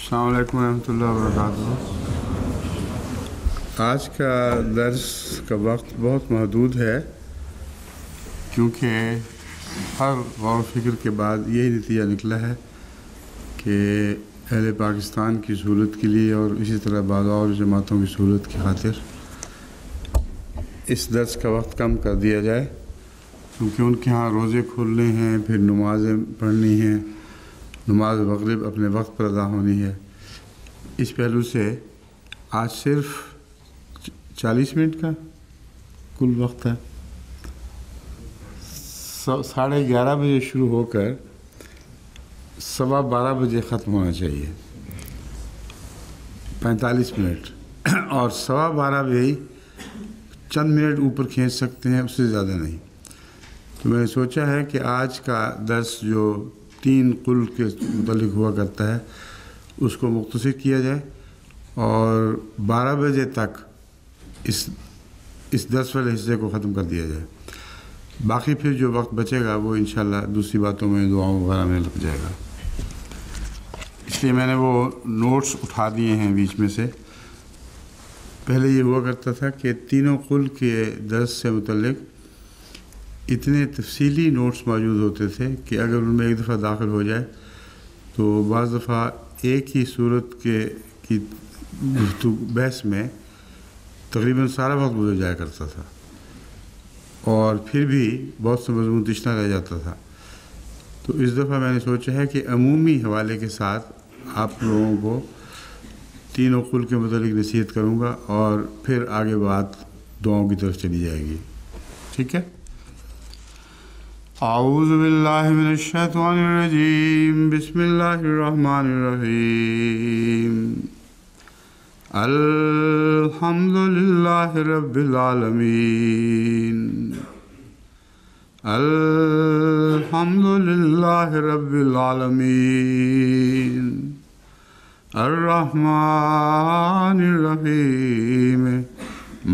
السلام علیکم ورحمۃ اللہ وبرکاتہ۔ آج کا درس کا وقت بہت محدود ہے، کیونکہ ہر غور و فکر کے بعد یہی نتیجہ نکلا ہے کہ اہل پاکستان کی سہولت کے لیے اور اسی طرح بعض اور جماعتوں کی سہولت کی خاطر اس درس کا وقت کم کر دیا جائے، کیونکہ ان کے ہاں روزے کھولنے ہیں، پھر نمازیں پڑھنی ہیں، نماز مغرب اپنے وقت پر ادا ہونی ہے۔ اس پہلو سے آج صرف 40 منٹ کا کل وقت ہے۔ 11:30 بجے شروع ہو کر 12:15 بجے ختم ہونا چاہیے، 45 منٹ، اور 12:15 بجے چند منٹ اوپر کھینچ سکتے ہیں، اس سے زیادہ نہیں۔ تو میں نے سوچا ہے کہ آج کا درس جو 3 قل کے متعلق ہوا کرتا ہے اس کو مختصر کیا جائے، اور 12 بجے تک اس درس والے حصے کو ختم کر دیا جائے۔ باقی پھر جو وقت بچے گا وہ انشاءاللہ دوسری باتوں میں، دعاؤں وغیرہ میں لگ جائے گا۔ اس لیے میں نے وہ نوٹس اٹھا دیے ہیں بیچ میں سے۔ پہلے یہ ہوا کرتا تھا کہ تینوں قل کے درس سے متعلق اتنے تفصیلی نوٹس موجود ہوتے تھے کہ اگر ان میں ایک دفعہ داخل ہو جائے تو بعض دفعہ ایک ہی صورت کی بحث میں تقریباً سارا وقت گزر جایا کرتا تھا، اور پھر بھی بہت سے مضمون تشنا رہ جاتا تھا۔ تو اس دفعہ میں نے سوچا ہے کہ عمومی حوالے کے ساتھ آپ لوگوں کو تینوں قل کے متعلق نصیحت کروں گا، اور پھر آگے بات دعاؤں کی طرف چلی جائے گی۔ ٹھیک ہے؟ اعوذ باللہ من الشیطان الرجیم، بسم اللہ الرحمن الرحیم۔ الحمد للہ رب العالمین، الحمد للہ رب العالمین، الرحمن الرحیم،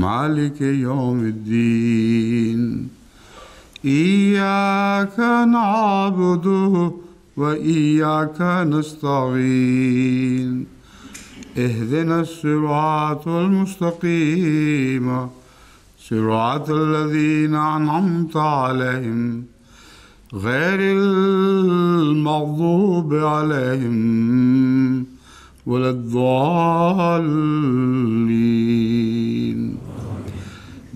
مالک یوم الدین، ایاک نعبد و ایاک نستعین، اہدنا الصراط المستقیم، صراط الذین انعمت علیہم غیر المغضوب علیہم ولا الضالین۔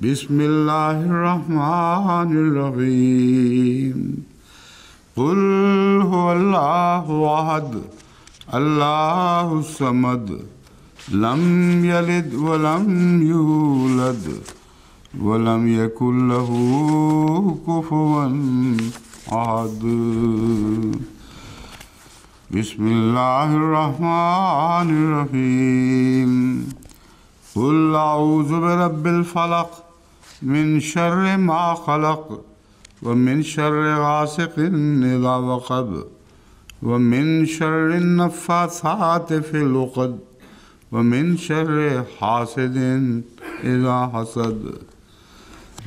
بسم اللہ الرحمن الرحیم۔ قل هو اللہ احد اللہ الصمد لم یلد ولم یولد ولم یکن له کفوا احد۔ بسم اللہ الرحمن الرحیم۔ قل اعوذ برب الفلق من شر ما خلق ومن شر غاسق اذا وقب ومن شر النفاثات في العقد ومن شر حاسد اذا حسد۔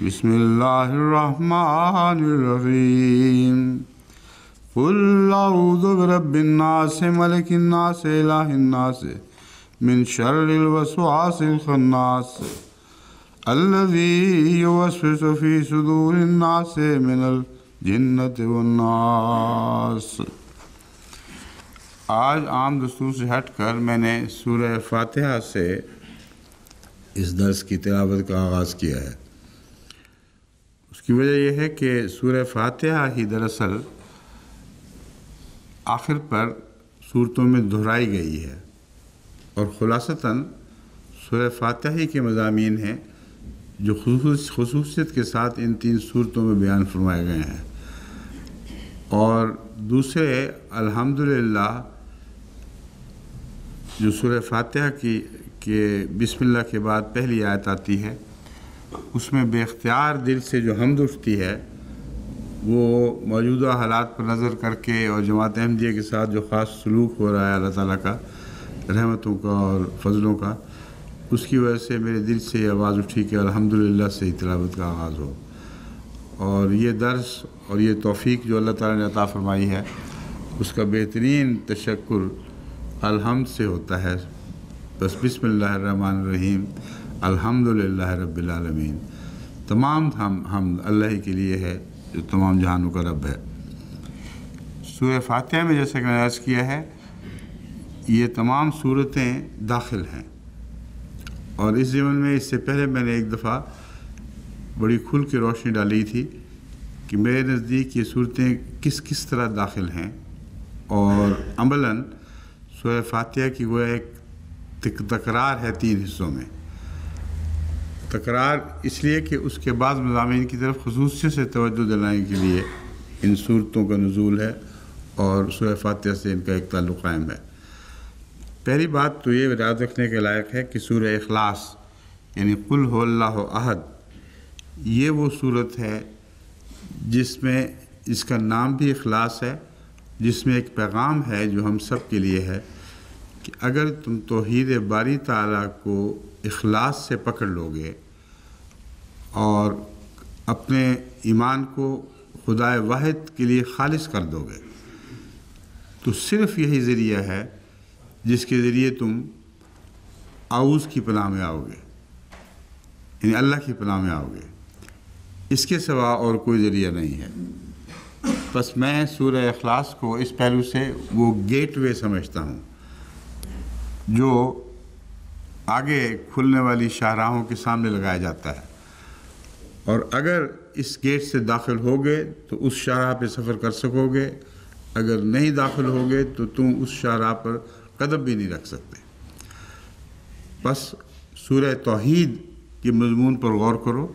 بسم اللہ الرحمن الرحیم۔ قل اعوذ برب الناس ملک الناس الہ الناس من شر الوسواس الخناس الذی یوسوس فی صدور الناس من الجنۃ والناس۔ آج عام دستور سے ہٹ کر میں نے سورہ فاتحہ سے اس درس کی تلاوت کا آغاز کیا ہے۔ اس کی وجہ یہ ہے کہ سورہ فاتحہ ہی دراصل آخر پر صورتوں میں دہرائی گئی ہے، اور خلاصتاً سورہ فاتحہ ہی کے مضامین ہیں جو خصوصیت کے ساتھ ان 3 صورتوں میں بیان فرمائے گئے ہیں، اور دوسرے الحمدللہ جو سورہ فاتحہ کے بسم اللہ کے بعد پہلی آیت آتی ہے، اس میں بے اختیار دل سے جو حمد اٹھتی ہے وہ موجودہ حالات پر نظر کر کے اور جماعت احمدیہ کے ساتھ جو خاص سلوک ہو رہا ہے اللہ تعالیٰ کا، رحمتوں کا اور فضلوں کا، اس کی وجہ سے میرے دل سے یہ آواز اٹھی کہ الحمدللہ سے ہی تلاوت کا آغاز ہو۔ اور یہ درس اور یہ توفیق جو اللہ تعالیٰ نے عطا فرمائی ہے، اس کا بہترین تشکر الحمد سے ہوتا ہے، بس بسم اللہ الرحمن الرحیم الحمدللہ رب العالمین، تمام حمد اللہ ہی کے لیے ہے جو تمام جہانوں کا رب ہے۔ سورہ فاتحہ میں جیسا کہ میں نے عرض کیا ہے، یہ تمام صورتیں داخل ہیں، اور اس ضمن میں اس سے پہلے میں نے ایک دفعہ بڑی کھل کے روشنی ڈالی تھی کہ میرے نزدیک یہ صورتیں کس طرح داخل ہیں، اور عملاً سورہ فاتحہ کی گویا ایک تکرار ہے 3 حصوں میں۔ تکرار اس لیے کہ اس کے بعض مضامین کی طرف خصوصیت سے توجہ دلانے کے لیے ان صورتوں کا نزول ہے اور سورہ فاتحہ سے ان کا ایک تعلق قائم ہے۔ پہلی بات تو یہ یاد رکھنے کے لائق ہے کہ سورہ اخلاص یعنی قل هو اللہ احد، یہ وہ صورت ہے جس میں اس کا نام بھی اخلاص ہے، جس میں ایک پیغام ہے جو ہم سب کے لیے ہے کہ اگر تم توحید باری تعالیٰ کو اخلاص سے پکڑ لو گے اور اپنے ایمان کو خدائے واحد کے لیے خالص کر دو گے، تو صرف یہی ذریعہ ہے جس کے ذریعے تم اعوذ کی پناہ میں آؤ گے، یعنی اللہ کی پناہ میں آؤ گے۔ اس کے سوا اور کوئی ذریعہ نہیں ہے۔ بس میں سورہ اخلاص کو اس پہلو سے وہ گیٹ وے سمجھتا ہوں جو آگے کھلنے والی شاہراہوں کے سامنے لگایا جاتا ہے، اور اگر اس گیٹ سے داخل ہوگے تو اس شاہراہ پہ سفر کر سکو گے، اگر نہیں داخل ہوگے تو تم اس شاہراہ پر قدم بھی نہیں رکھ سکتے۔ بس سورہ توحید کے مضمون پر غور کرو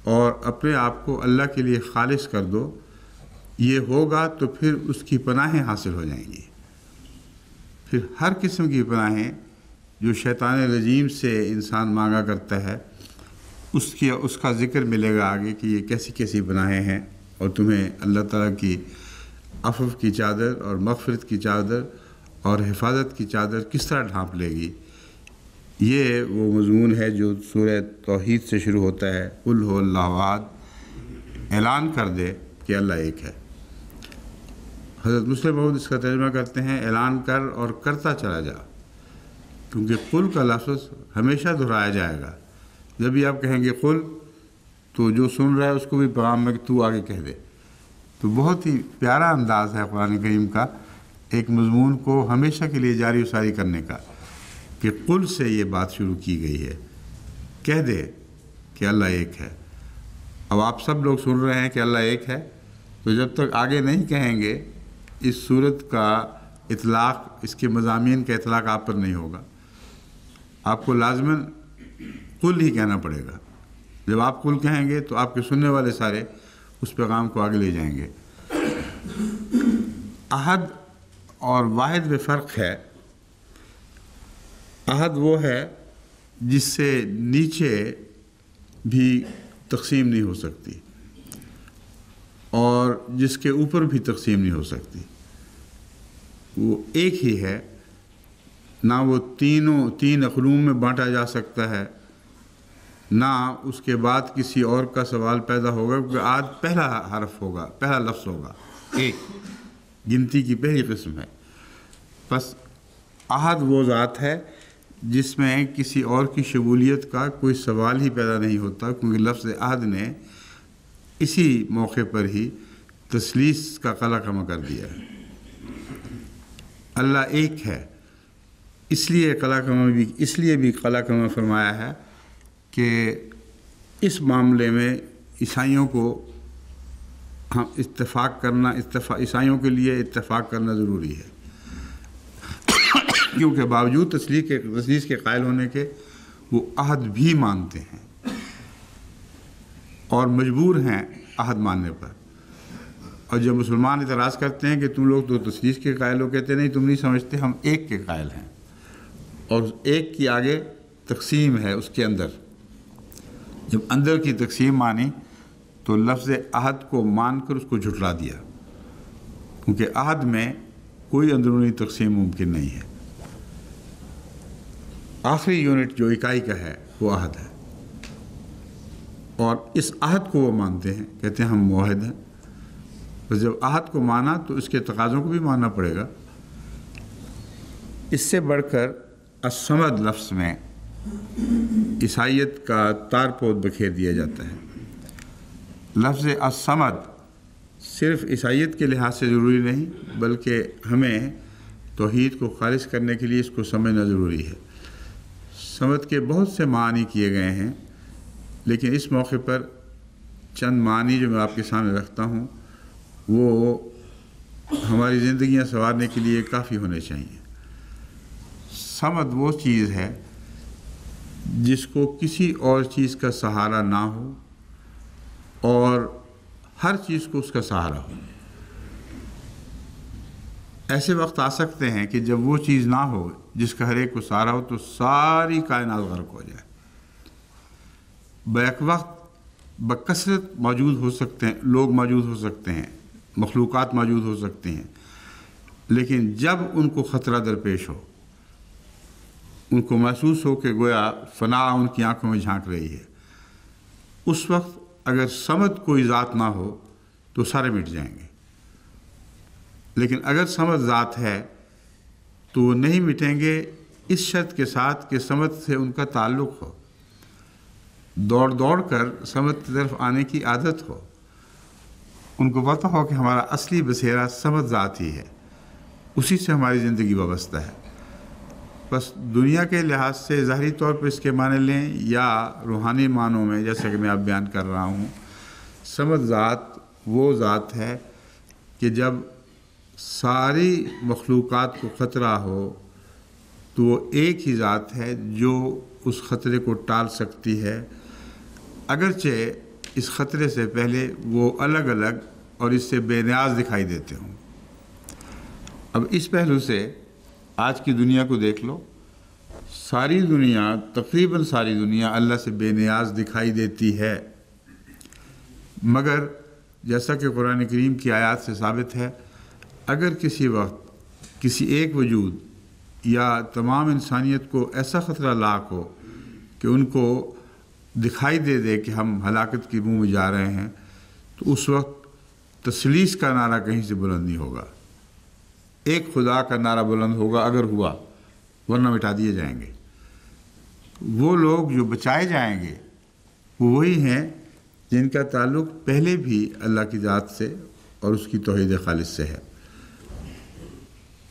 اور اپنے آپ کو اللہ کے لیے خالص کر دو، یہ ہوگا تو پھر اس کی پناہیں حاصل ہو جائیں گی۔ پھر ہر قسم کی پناہیں جو شیطان رجیم سے انسان مانگا کرتا ہے اس کا ذکر ملے گا آگے کہ یہ کیسی کیسی پناہیں ہیں، اور تمہیں اللہ تعالیٰ کی عفو کی چادر اور مغفرت کی چادر اور حفاظت کی چادر کس طرح ڈھانپ لے گی۔ یہ وہ مضمون ہے جو سورہ توحید سے شروع ہوتا ہے، قل هو اللہ احد، اعلان کر دے کہ اللہ ایک ہے۔ حضرت مسلم موعود اس کا ترجمہ کرتے ہیں اعلان کر اور کرتا چلا جا، کیونکہ قل کا لفظ ہمیشہ دہرایا جائے گا۔ جب بھی آپ کہیں گے قل تو جو سن رہا ہے اس کو بھی پیغام میں کہ تو آگے کہہ دے۔ تو بہت ہی پیارا انداز ہے قرآن کریم کا ایک مضمون کو ہمیشہ کے لیے جاری و ساری کرنے کا، کہ قل سے یہ بات شروع کی گئی ہے، کہہ دے کہ اللہ ایک ہے۔ اب آپ سب لوگ سن رہے ہیں کہ اللہ ایک ہے، تو جب تک آگے نہیں کہیں گے اس صورت کا اطلاق، اس کے مضامین کا اطلاق آپ پر نہیں ہوگا۔ آپ کو لازماً قل ہی کہنا پڑے گا۔ جب آپ قل کہیں گے تو آپ کے سننے والے سارے اس پیغام کو آگے لے جائیں گے۔ احد اور واحد میں فرق ہے۔ احد وہ ہے جس سے نیچے بھی تقسیم نہیں ہو سکتی اور جس کے اوپر بھی تقسیم نہیں ہو سکتی، وہ ایک ہی ہے، نہ وہ تین اقلوم میں بانٹا جا سکتا ہے، نہ اس کے بعد کسی اور کا سوال پیدا ہوگا، کیونکہ آج پہلا حرف ہوگا، پہلا لفظ ہوگا، ایک گنتی کی پہلی قسم ہے۔ بس احد وہ ذات ہے جس میں کسی اور کی شمولیت کا کوئی سوال ہی پیدا نہیں ہوتا، کیونکہ لفظ احد نے اسی موقع پر ہی تثلیث کا قلع کما کر دیا ہے۔ اللہ ایک ہے، اس لیے قلع کما فرمایا ہے کہ اس معاملے میں عیسائیوں کو عیسائیوں کے لیے اتفاق کرنا ضروری ہے، کیونکہ باوجود تثلیث کے قائل ہونے کے وہ عہد بھی مانتے ہیں اور مجبور ہیں عہد ماننے پر۔ اور جب مسلمان اعتراض کرتے ہیں کہ تم لوگ تو تثلیث کے قائل ہو، کہتے نہیں تم نہیں سمجھتے، ہم ایک کے قائل ہیں، اور ایک کی آگے تقسیم ہے اس کے اندر۔ جب اندر کی تقسیم مانی تو لفظ عہد کو مان کر اس کو جھٹلا دیا، کیونکہ عہد میں کوئی اندرونی تقسیم ممکن نہیں ہے۔ آخری یونٹ جو اکائی کا ہے وہ عہد ہے، اور اس عہد کو وہ مانتے ہیں، کہتے ہیں ہم موحد ہیں۔ بس جب عہد کو مانا تو اس کے تقاضوں کو بھی ماننا پڑے گا۔ اس سے بڑھ کر الصمد لفظ میں عیسائیت کا تار پود بکھیر دیا جاتا ہے۔ لفظ الصمد صرف عیسائیت کے لحاظ سے ضروری نہیں، بلکہ ہمیں توحید کو خالص کرنے کے لیے اس کو سمجھنا ضروری ہے۔ صمد کے بہت سے معنی کیے گئے ہیں، لیکن اس موقع پر چند معنی جو میں آپ کے سامنے رکھتا ہوں وہ ہماری زندگیاں سنوارنے کے لیے کافی ہونے چاہیے۔ صمد وہ چیز ہے جس کو کسی اور چیز کا سہارا نہ ہو اور ہر چیز کو اس کا سہارا ہو۔ ایسے وقت آ سکتے ہیں کہ جب وہ چیز نہ ہو جس کا ہر ایک کو سہارا ہو تو ساری کائنات غرق ہو جائے۔ بیک وقت بکثرت موجود ہو سکتے ہیں، لوگ موجود ہو سکتے ہیں، مخلوقات موجود ہو سکتے ہیں، لیکن جب ان کو خطرہ درپیش ہو، ان کو محسوس ہو کہ گویا فنا ان کی آنکھوں میں جھانک رہی ہے، اس وقت اگر صمد کوئی ذات نہ ہو تو سارے مٹ جائیں گے۔ لیکن اگر صمد ذات ہے تو وہ نہیں مٹیں گے، اس شرط کے ساتھ کہ صمد سے ان کا تعلق ہو، دوڑ دوڑ کر صمد کی طرف آنے کی عادت ہو، ان کو پتہ ہو کہ ہمارا اصلی بسیرا صمد ذات ہی ہے، اسی سے ہماری زندگی وابستہ ہے۔ بس دنیا کے لحاظ سے ظاہری طور پر اس کے معنی لیں یا روحانی معنوں میں، جیسا کہ میں آپ بیان کر رہا ہوں، صمد ذات وہ ذات ہے کہ جب ساری مخلوقات کو خطرہ ہو تو وہ ایک ہی ذات ہے جو اس خطرے کو ٹال سکتی ہے، اگرچہ اس خطرے سے پہلے وہ الگ الگ اور اس سے بے نیاز دکھائی دیتے ہوں۔ اب اس پہلو سے آج کی دنیا کو دیکھ لو، ساری دنیا، تقریباً ساری دنیا اللہ سے بے نیاز دکھائی دیتی ہے، مگر جیسا کہ قرآن کریم کی آیات سے ثابت ہے، اگر کسی وقت کسی ایک وجود یا تمام انسانیت کو ایسا خطرہ لاحق ہو کہ ان کو دکھائی دے کہ ہم ہلاکت کے منہ میں جا رہے ہیں، تو اس وقت تثلیث کا نعرہ کہیں سے بلند نہیں ہوگا، ایک خدا کا نعرہ بلند ہوگا اگر ہوا، ورنہ مٹا دیے جائیں گے۔ وہ لوگ جو بچائے جائیں گے وہ وہی ہیں جن کا تعلق پہلے بھی اللہ کی ذات سے اور اس کی توحید خالص سے ہے۔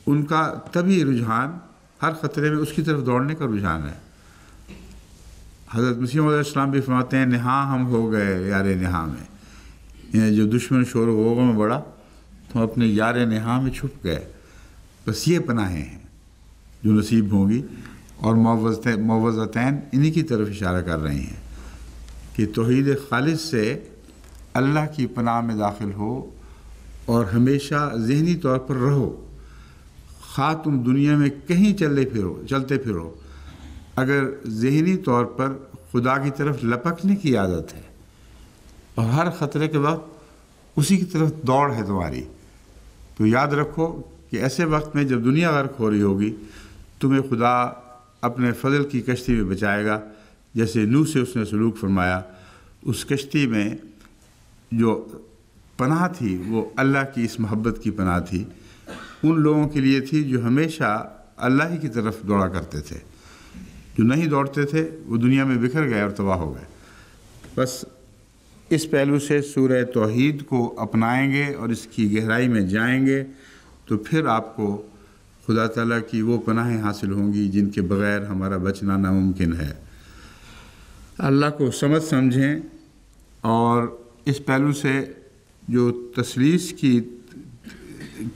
ان کا طبعی رجحان ہر خطرے میں اس کی طرف دوڑنے کا رجحان ہے۔ حضرت مسیح علیہ السلام بھی فرماتے ہیں، نہاں ہم ہو گئے یار نہاں میں، یعنی جو دشمن شور و غوغا میں بڑا تو اپنے یار نہاں میں چھپ گئے۔ بس یہ پناہیں ہیں جو نصیب ہوں گی، اور معوذتین انہی کی طرف اشارہ کر رہی ہیں کہ توحید خالص سے اللہ کی پناہ میں داخل ہو اور ہمیشہ ذہنی طور پر رہو، خواہ تم دنیا میں کہیں چلتے پھرو، اگر ذہنی طور پر خدا کی طرف لپکنے کی عادت ہے اور ہر خطرے کے وقت اسی کی طرف دوڑ ہے تمہاری، تو یاد رکھو کہ ایسے وقت میں جب دنیا غرق ہو رہی ہوگی تمہیں خدا اپنے فضل کی کشتی میں بچائے گا، جیسے نوح سے اس نے سلوک فرمایا۔ اس کشتی میں جو پناہ تھی وہ اللہ کی اس محبت کی پناہ تھی، ان لوگوں کے لیے تھی جو ہمیشہ اللہ ہی کی طرف دوڑا کرتے تھے، جو نہیں دوڑتے تھے وہ دنیا میں بکھر گئے اور تباہ ہو گئے۔ بس اس پہلو سے سورہ توحید کو اپنائیں گے اور اس کی گہرائی میں جائیں گے تو پھر آپ کو خدا تعالیٰ کی وہ پناہیں حاصل ہوں گی جن کے بغیر ہمارا بچنا ناممکن ہے۔ اللہ کو سمجھیں، اور اس پہلو سے جو تثلیث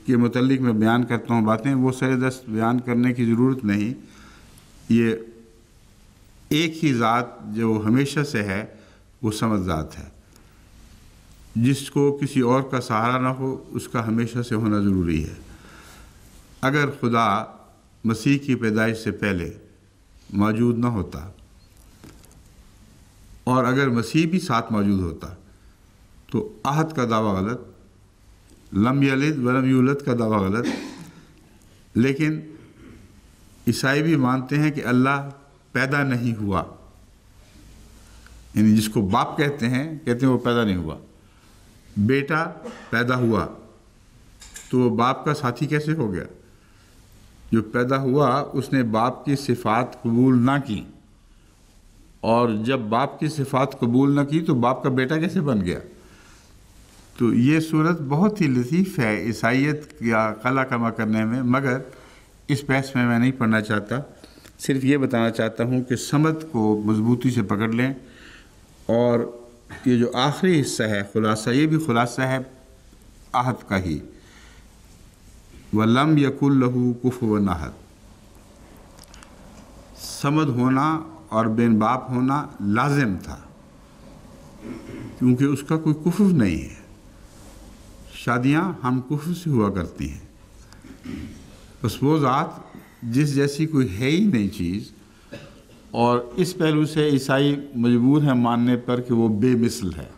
کے متعلق میں بیان کرتا ہوں باتیں، وہ سر دست بیان کرنے کی ضرورت نہیں۔ یہ ایک ہی ذات جو ہمیشہ سے ہے وہ صمد ذات ہے، جس کو کسی اور کا سہارا نہ ہو، اس کا ہمیشہ سے ہونا ضروری ہے۔ اگر خدا مسیح کی پیدائش سے پہلے موجود نہ ہوتا اور اگر مسیح بھی ساتھ موجود ہوتا تو عہد کا دعویٰ غلط، لم یلد ولم یولد کا دعویٰ غلط۔ لیکن عیسائی بھی مانتے ہیں کہ اللہ پیدا نہیں ہوا، یعنی جس کو باپ کہتے ہیں وہ پیدا نہیں ہوا۔ بیٹا پیدا ہوا تو وہ باپ کا ساتھی کیسے ہو گیا؟ جو پیدا ہوا اس نے باپ کی صفات قبول نہ کی، اور جب باپ کی صفات قبول نہ کی تو باپ کا بیٹا کیسے بن گیا؟ تو یہ صورت بہت ہی لطیف ہے عیسائیت یا قلع کما کرنے میں، مگر اس بحث میں نہیں پڑھنا چاہتا، صرف یہ بتانا چاہتا ہوں کہ سمت کو مضبوطی سے پکڑ لیں، اور یہ جو آخری حصہ ہے خلاصہ، یہ بھی خلاصہ ہے عہد کا ہی، وَلَمْ يَكُنْ لَهُ كُفُوًا أَحَدٌ۔ صمد ہونا اور بین باپ ہونا لازم تھا، کیونکہ اس کا کوئی کفو نہیں ہے۔ شادیاں ہم کفو سے ہوا کرتی ہیں، بس وہ ذات جس جیسی کوئی ہے ہی نہیں چیز، اور اس پہلو سے عیسائی مجبور ہیں ماننے پر کہ وہ بے مثل ہے،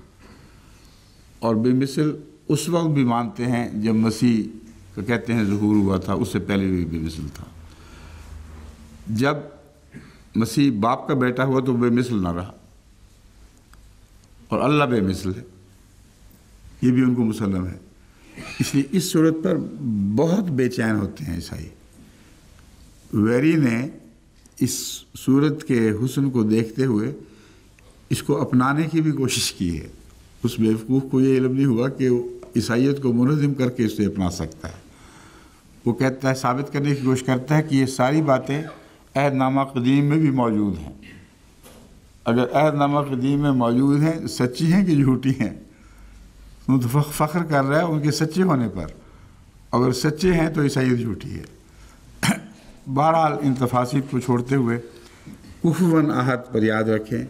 اور بے مثل اس وقت بھی مانتے ہیں جب مسیح کا کہتے ہیں ظہور ہوا تھا، اس سے پہلے بھی بے مثل تھا۔ جب مسیح باپ کا بیٹا ہوا تو بے مثل نہ رہا، اور اللہ بے مثل ہے، یہ بھی ان کو مسلم ہے۔ اس لیے اس صورت پر بہت بے چین ہوتے ہیں عیسائی۔ ویری نے اس صورت کے حسن کو دیکھتے ہوئے اس کو اپنانے کی بھی کوشش کی ہے۔ اس بیوقوف کو یہ علم نہیں ہوا کہ عیسائیت کو منظم کر کے اسے اپنا سکتا ہے۔ وہ کہتا ہے، ثابت کرنے کی کوشش کرتا ہے کہ یہ ساری باتیں عہد نامہ قدیم میں بھی موجود ہیں۔ اگر عہد نامہ قدیم میں موجود ہیں، سچی ہیں کہ جھوٹی ہیں؟ وہ تو فخر کر رہا ہے ان کے سچے ہونے پر، اگر سچے ہیں تو عیسائیت جھوٹی ہے۔ بہرحال ان تفاصیل کو چھوڑتے ہوئے کفواً احد پر یاد رکھیں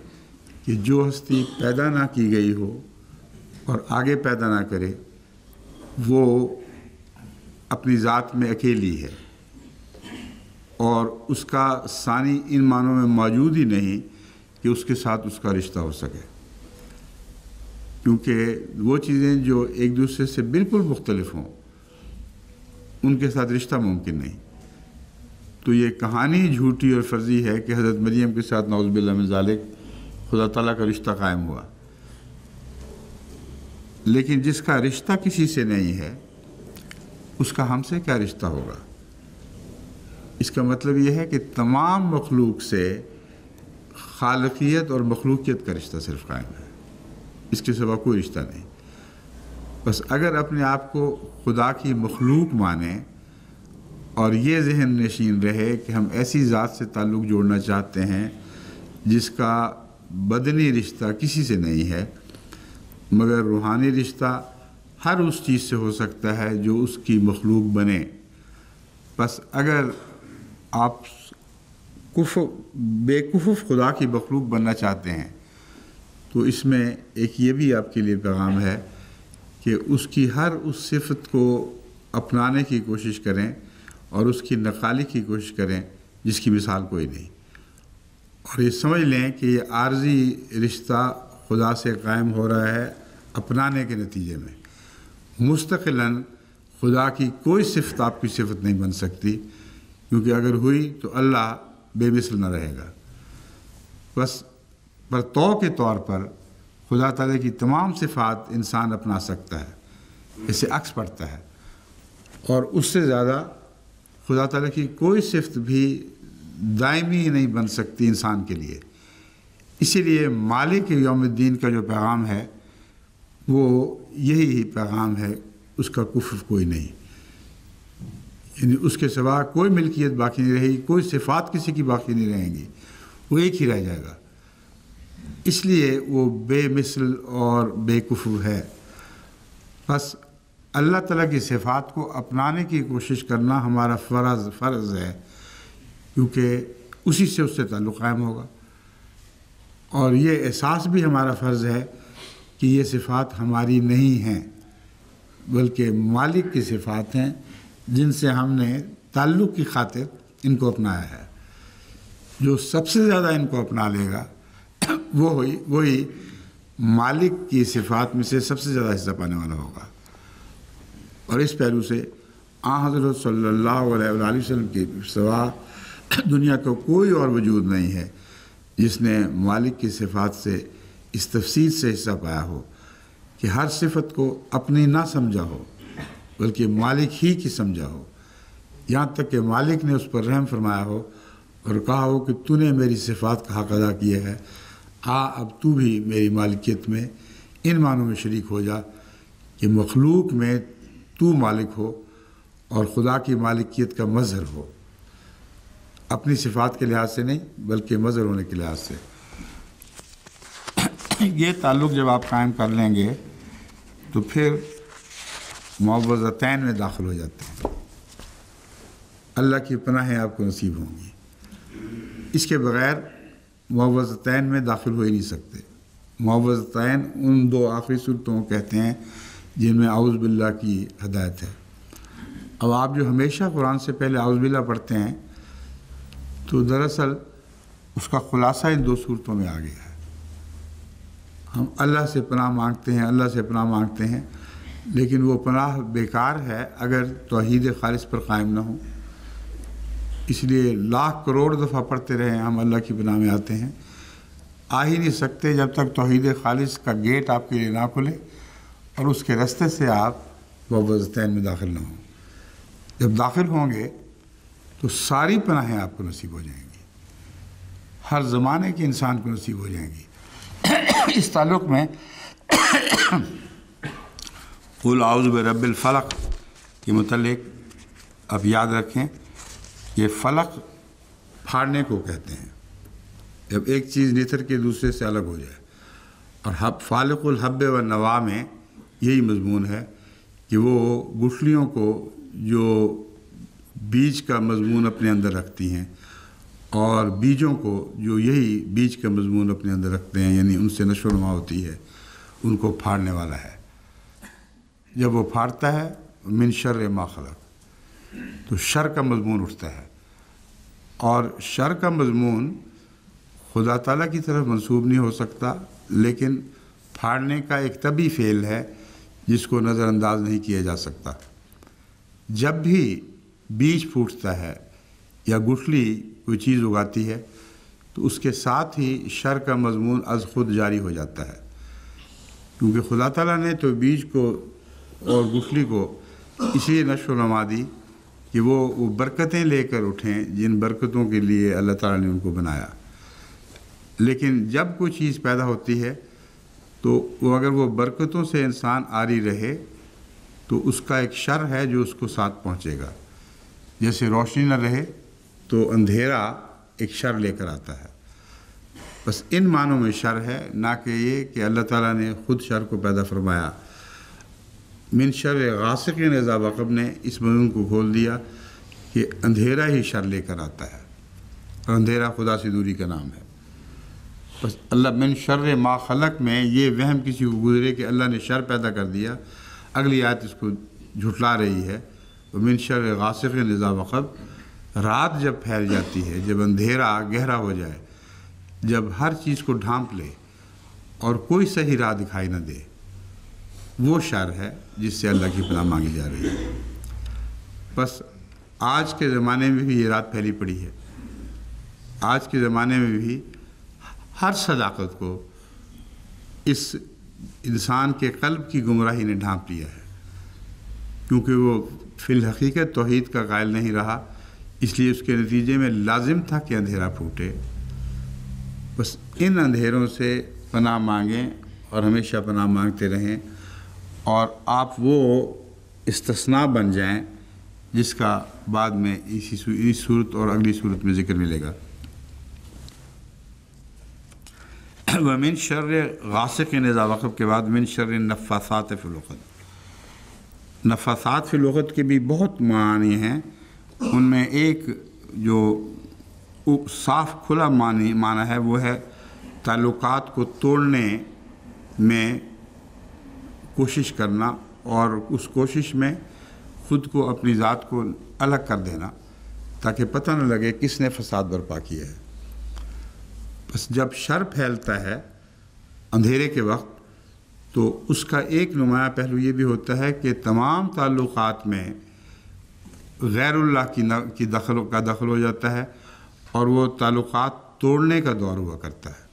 کہ جو ہستی پیدا نہ کی گئی ہو اور آگے پیدا نہ کرے، وہ اپنی ذات میں اکیلی ہے، اور اس کا ثانی ان معنوں میں موجود ہی نہیں کہ اس کے ساتھ اس کا رشتہ ہو سکے، کیونکہ وہ چیزیں جو ایک دوسرے سے بالکل مختلف ہوں ان کے ساتھ رشتہ ممکن نہیں۔ تو یہ کہانی جھوٹی اور فرضی ہے کہ حضرت مریم کے ساتھ نعوذ باللہ من ذالک خدا تعالیٰ کا رشتہ قائم ہوا، لیکن جس کا رشتہ کسی سے نہیں ہے اس کا ہم سے کیا رشتہ ہوگا؟ اس کا مطلب یہ ہے کہ تمام مخلوق سے خالقیت اور مخلوقیت کا رشتہ صرف قائم ہے، اس کے سوا کوئی رشتہ نہیں۔ بس اگر اپنے آپ کو خدا کی مخلوق مانیں اور یہ ذہن نشین رہے کہ ہم ایسی ذات سے تعلق جوڑنا چاہتے ہیں جس کا بدنی رشتہ کسی سے نہیں ہے، مگر روحانی رشتہ ہر اس چیز سے ہو سکتا ہے جو اس کی مخلوق بنے۔ بس اگر آپ بے کفف خدا کی مخلوق بننا چاہتے ہیں تو اس میں ایک یہ بھی آپ کے لیے پیغام ہے کہ اس کی ہر اس صفت کو اپنانے کی کوشش کریں اور اس کی نقالی کی کوشش کریں جس کی مثال کوئی نہیں، اور یہ سمجھ لیں کہ یہ عارضی رشتہ خدا سے قائم ہو رہا ہے اپنانے کے نتیجے میں۔ مستقلاً خدا کی کوئی صفت آپ کی صفت نہیں بن سکتی، کیونکہ اگر ہوئی تو اللہ بے مثل نہ رہے گا۔ بس پر تو کے طور پر خدا تعالیٰ کی تمام صفات انسان اپنا سکتا ہے، اسے عکس پڑتا ہے، اور اس سے زیادہ خدا تعالیٰ کی کوئی صفت بھی دائمی نہیں بن سکتی انسان کے لیے۔ اسی لیے مالک یوم الدین کا جو پیغام ہے وہ یہی پیغام ہے، اس کا کفر کوئی نہیں، یعنی اس کے سوا کوئی ملکیت باقی نہیں رہے گی، کوئی صفات کسی کی باقی نہیں رہیں گی، وہ ایک ہی رہ جائے گا۔ اس لیے وہ بے مثل اور بے کفر ہے۔ بس اللہ تعالیٰ کی صفات کو اپنانے کی کوشش کرنا ہمارا فرض ہے، کیونکہ اسی سے اس سے تعلق قائم ہوگا، اور یہ احساس بھی ہمارا فرض ہے کہ یہ صفات ہماری نہیں ہیں بلکہ مالک کی صفات ہیں، جن سے ہم نے تعلق کی خاطر ان کو اپنایا ہے۔ جو سب سے زیادہ ان کو اپنا لے گا وہی مالک کی صفات میں سے سب سے زیادہ حصہ پانے والا ہوگا۔ اور اس پہلو سے حضرت صلی اللہ علیہ وآلہ وسلم کے سوا دنیا کا کوئی اور وجود نہیں ہے جس نے مالک کی صفات سے اس تفصیل سے حصہ پایا ہو کہ ہر صفت کو اپنی نہ سمجھا ہو بلکہ مالک ہی کی سمجھا ہو۔ یہاں تک کہ مالک نے اس پر رحم فرمایا ہو اور کہا ہو کہ تو نے میری صفات کا حق ادا کیا ہے، اب تو بھی میری مالکیت میں ان معنوں میں شریک ہو جا کہ مخلوق میں تو مالک ہو اور خدا کی مالکیت کا مظہر ہو، اپنی صفات کے لحاظ سے نہیں بلکہ مظہر ہونے کے لحاظ سے۔ یہ تعلق جب آپ قائم کر لیں گے تو پھر معوضتین میں داخل ہو جاتے ہیں، اللہ کی پناہیں آپ کو نصیب ہوں گی۔ اس کے بغیر معوضتین میں داخل ہو ہی نہیں سکتے۔ معوضتین ان دو آخری صورتوں کو کہتے ہیں جن میں اعوذ باللہ کی ہدایت ہے۔ اب آپ جو ہمیشہ قرآن سے پہلے اعوذ باللہ پڑھتے ہیں تو دراصل اس کا خلاصہ ان دو صورتوں میں آ گیا ہے۔ ہم اللہ سے پناہ مانگتے ہیں، اللہ سے پناہ مانگتے ہیں، لیکن وہ پناہ بیکار ہے اگر توحید خالص پر قائم نہ ہو۔ اس لیے لاکھ کروڑ دفعہ پڑھتے رہیں ہم اللہ کی پناہ میں آتے ہیں، آ ہی نہیں سکتے جب تک توحید خالص کا گیٹ آپ کے لیے نہ کھلے اور اس کے راستے سے آپ معوضتین میں داخل نہ ہوں۔ جب داخل ہوں گے تو ساری پناہیں آپ کو نصیب ہو جائیں گی، ہر زمانے کے انسان کو نصیب ہو جائیں گی۔ اس تعلق میں قل اعوذ برب الفلق کے متعلق آپ یاد رکھیں، یہ فلق پھاڑنے کو کہتے ہیں، جب ایک چیز نتر کے دوسرے سے الگ ہو جائے، اور فالق الحب والنوا میں یہی مضمون ہے کہ وہ گٹھلیوں کو جو بیج کا مضمون اپنے اندر رکھتی ہیں اور بیجوں کو جو یہی بیج کا مضمون اپنے اندر رکھتے ہیں، یعنی ان سے نشو و نما ہوتی ہے، ان کو پھاڑنے والا ہے۔ جب وہ پھاڑتا ہے من شر ما خلق، تو شر کا مضمون اٹھتا ہے، اور شر کا مضمون خدا تعالیٰ کی طرف منسوب نہیں ہو سکتا، لیکن پھاڑنے کا ایک طبعی فعل ہے جس کو نظر انداز نہیں کیا جا سکتا۔ جب بھی بیج پھوٹتا ہے یا گٹھلی کوئی چیز اگاتی ہے تو اس کے ساتھ ہی شر کا مضمون از خود جاری ہو جاتا ہے، کیونکہ خدا تعالیٰ نے تو بیج کو اور گٹھلی کو اس لیے نشو و نما دی کہ وہ برکتیں لے کر اٹھیں جن برکتوں کے لیے اللہ تعالیٰ نے ان کو بنایا۔ لیکن جب کوئی چیز پیدا ہوتی ہے تو وہ اگر وہ برکتوں سے انسان عاری رہے تو اس کا ایک شر ہے جو اس کو ساتھ پہنچے گا۔ جیسے روشنی نہ رہے تو اندھیرا ایک شر لے کر آتا ہے۔ بس ان معنوں میں شر ہے، نہ کہ یہ کہ اللہ تعالیٰ نے خود شر کو پیدا فرمایا۔ من شر غاسق اذا وقب نے اس مضمون کو کھول دیا کہ اندھیرا ہی شر لے کر آتا ہے، اور اندھیرا خدا سے دوری کا نام ہے۔ بس اللہ من شر ما خلق میں یہ وہم کسی کو گزرے کہ اللہ نے شر پیدا کر دیا، اگلی آیت اس کو جھٹلا رہی ہے۔ من شر غاسق اذا وقب، رات جب پھیل جاتی ہے، جب اندھیرا گہرا ہو جائے، جب ہر چیز کو ڈھانپ لے اور کوئی صحیح راہ دکھائی نہ دے، وہ شر ہے جس سے اللہ کی پناہ مانگی جا رہی ہے۔ بس آج کے زمانے میں بھی یہ رات پھیلی پڑی ہے۔ آج کے زمانے میں بھی ہر صداقت کو اس انسان کے قلب کی گمراہی نے ڈھانپ لیا ہے، کیونکہ وہ فی الحقیقت توحید کا قائل نہیں رہا، اس لیے اس کے نتیجے میں لازم تھا کہ اندھیرا پھوٹے۔ بس ان اندھیروں سے پناہ مانگیں اور ہمیشہ پناہ مانگتے رہیں، اور آپ وہ استثناء بن جائیں جس کا بعد میں اس صورت اور اگلی صورت میں ذکر ملے گا۔ وَمِن شَرِّ غَاسِقٍ اذا وقب کے بعد من شر النفاثات فی العقد۔ نفاثات فی العقد کے بھی بہت معنی ہیں، ان میں ایک جو صاف کھلا معنی ہے وہ ہے تعلقات کو توڑنے میں کوشش کرنا، اور اس کوشش میں خود کو اپنی ذات کو الگ کر دینا تاکہ پتہ نہ لگے کس نے فساد برپا کیا ہے۔ بس جب شر پھیلتا ہے اندھیرے کے وقت تو اس کا ایک نمایاں پہلو یہ بھی ہوتا ہے کہ تمام تعلقات میں غیر اللہ کی دخل ہو جاتا ہے، اور وہ تعلقات توڑنے کا دور ہوا کرتا ہے۔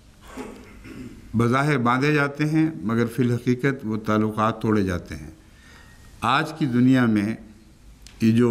بظاہر باندھے جاتے ہیں مگر فی الحقیقت وہ تعلقات توڑے جاتے ہیں۔ آج کی دنیا میں یہ جو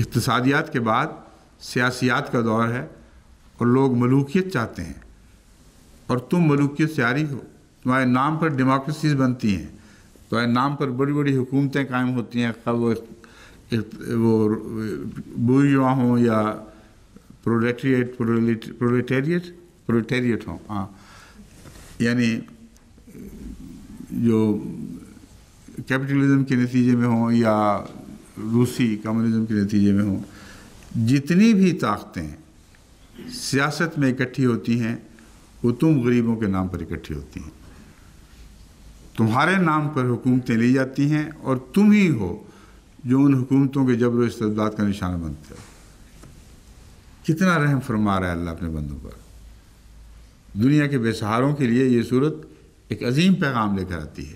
اقتصادیات کے بعد سیاسیات کا دور ہے اور لوگ ملوکیت چاہتے ہیں، اور تم ملوکیت سے عاری ہو. تمہارے نام پر ڈیموکریسیز بنتی ہیں، تمہارے نام پر بڑی بڑی حکومتیں قائم ہوتی ہیں، خواہ وہ بورژوا ہوں یا پرولیٹیریٹ ہوں. ہاں، یعنی جو کیپٹلزم کے نتیجے میں ہوں یا روسی کمیونزم کے نتیجے میں ہوں، جتنی بھی طاقتیں سیاست میں اکٹھی ہوتی ہیں وہ تم غریبوں کے نام پر اکٹھی ہوتی ہیں. تمہارے نام پر حکومتیں لی جاتی ہیں اور تم ہی ہو جو ان حکومتوں کے جبر و استبداد کا نشانہ بنتے ہو. کتنا رحم فرما رہا ہے اللہ اپنے بندوں پر. دنیا کے بے سہاروں کے لیے یہ صورت ایک عظیم پیغام لے کر آتی ہے.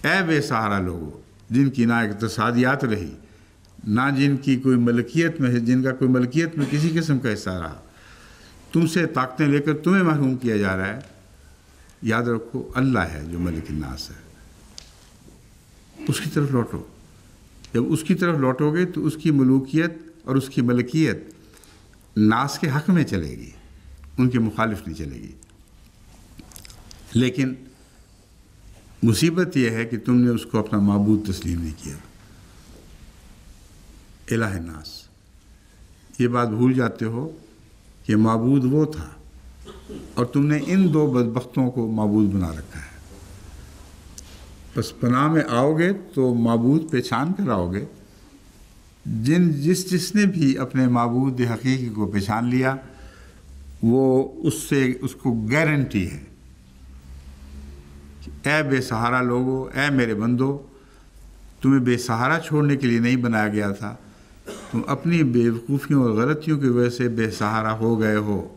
اے بے سہارا لوگوں، جن کی نہ اقتصادیات رہی، نہ جن کا کوئی ملکیت میں کسی قسم کا حصہ رہا، تم سے طاقتیں لے کر تمہیں محروم کیا جا رہا ہے. یاد رکھو اللہ ہے جو ملک الناس ہے. اس کی طرف لوٹو. جب اس کی طرف لوٹو گے تو اس کی ملوکیت اور اس کی ملکیت ناس کے حق میں چلے گی، ان کے مخالف نہیں چلے گی. لیکن مصیبت یہ ہے کہ تم نے اس کو اپنا معبود تسلیم نہیں کیا، الہ الناس. یہ بات بھول جاتے ہو کہ معبود وہ تھا اور تم نے ان دو بدبختوں کو معبود بنا رکھا ہے. بس پناہ میں آؤ گے تو معبود پہچان کر آؤ گے. جس نے بھی اپنے معبود حقیقی کو پہچان لیا وہ اس کو گارنٹی ہے کہ اے بے سہارا لوگو، اے میرے بندو، تمہیں بے سہارا چھوڑنے کے لیے نہیں بنایا گیا تھا. تم اپنی بے وقوفیوں اور غلطیوں کی وجہ سے بے سہارا ہو گئے ہو.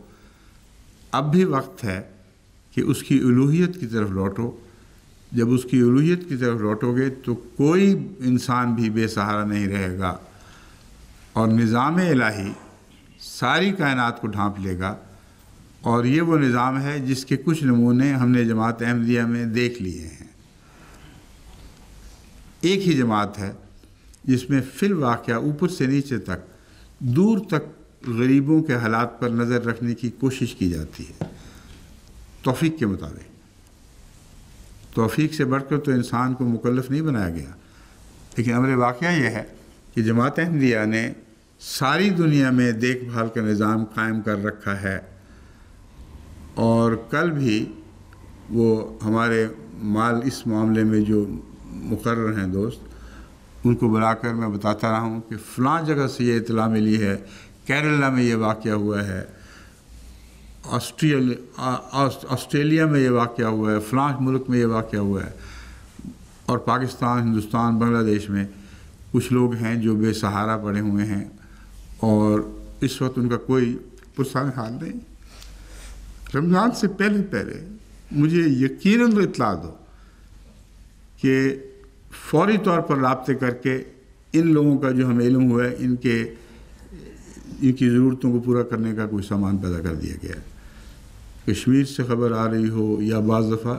اب بھی وقت ہے کہ اس کی الوہیت کی طرف لوٹو. جب اس کی الوہیت کی طرف لوٹو گے تو کوئی انسان بھی بے سہارا نہیں رہے گا اور نظام الہی ساری کائنات کو ڈھانپ لے گا. اور یہ وہ نظام ہے جس کے کچھ نمونے ہم نے جماعت احمدیہ میں دیکھ لیے ہیں. ایک ہی جماعت ہے جس میں فی الواقعہ اوپر سے نیچے تک دور تک غریبوں کے حالات پر نظر رکھنے کی کوشش کی جاتی ہے توفیق کے مطابق. توفیق سے بڑھ کر تو انسان کو مکلف نہیں بنایا گیا، لیکن امر واقعہ یہ ہے کہ جماعت احمدیہ نے ساری دنیا میں دیکھ بھال کا نظام قائم کر رکھا ہے. اور کل بھی وہ ہمارے اس معاملے میں جو مقرر ہیں دوست، ان کو بلا کر میں بتاتا رہا ہوں کہ فلاں جگہ سے یہ اطلاع ملی ہے، کیرلا میں یہ واقعہ ہوا ہے، آسٹریلیا میں یہ واقعہ ہوا ہے، فلاں ملک میں یہ واقعہ ہوا ہے. اور پاکستان، ہندوستان، بنگلہ دیش میں کچھ لوگ ہیں جو بے سہارا پڑے ہوئے ہیں اور اس وقت ان کا کوئی پرسان حال نہیں. رمضان سے پہلے مجھے یقیناً اطلاع دو کہ فوری طور پر رابطے کر کے ان لوگوں کا جو ہمیں علم ہوا ہے ان کی ضرورتوں کو پورا کرنے کا کوئی سامان پیدا کر دیا گیا ہے. کشمیر سے خبر آ رہی ہو یا بعض دفعہ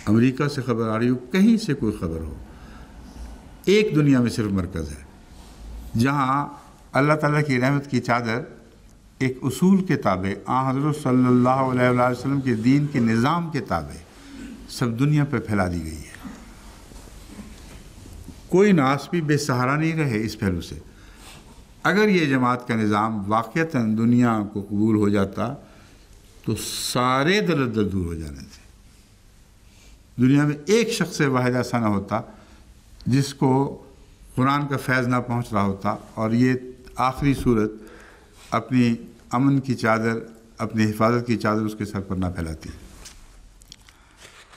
امریکہ سے خبر آ رہی ہو، کہیں سے کوئی خبر ہو، ایک دنیا میں صرف مرکز ہے جہاں اللہ تعالیٰ کی رحمت کی چادر ایک اصول کے تابع، حضرت صلی اللہ علیہ وسلم کے دین کے نظام کے تابع سب دنیا پہ پھیلا دی گئی ہے. کوئی ناس بھی بے سہارا نہیں رہے اس پہلو سے. اگر یہ جماعت کا نظام واقعتاً دنیا کو قبول ہو جاتا تو سارے دلدل دور ہو جانے تھے. دنیا میں ایک شخص واحد ایسا نہ ہوتا جس کو قرآن کا فیض نہ پہنچ رہا ہوتا اور یہ آخری صورت اپنی امن کی چادر، اپنی حفاظت کی چادر اس کے سر پر نہ پھیلاتی.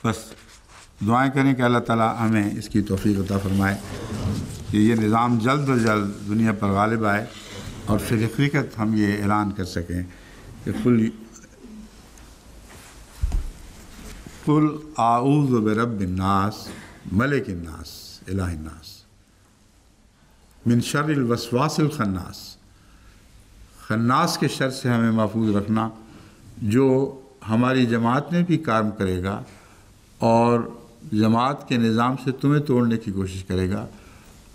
بس دعائیں کریں کہ اللہ تعالیٰ ہمیں اس کی توفیق عطا فرمائے کہ یہ نظام جلد از جلد دنیا پر غالب آئے اور پھر حقیقت ہم یہ اعلان کر سکیں کہ قل اعوذ برب الناس ملک الناس الہ الناس من شر الوسواس الخناس. خناس کے شر سے ہمیں محفوظ رکھنا، جو ہماری جماعت میں بھی کام کرے گا اور جماعت کے نظام سے تمہیں توڑنے کی کوشش کرے گا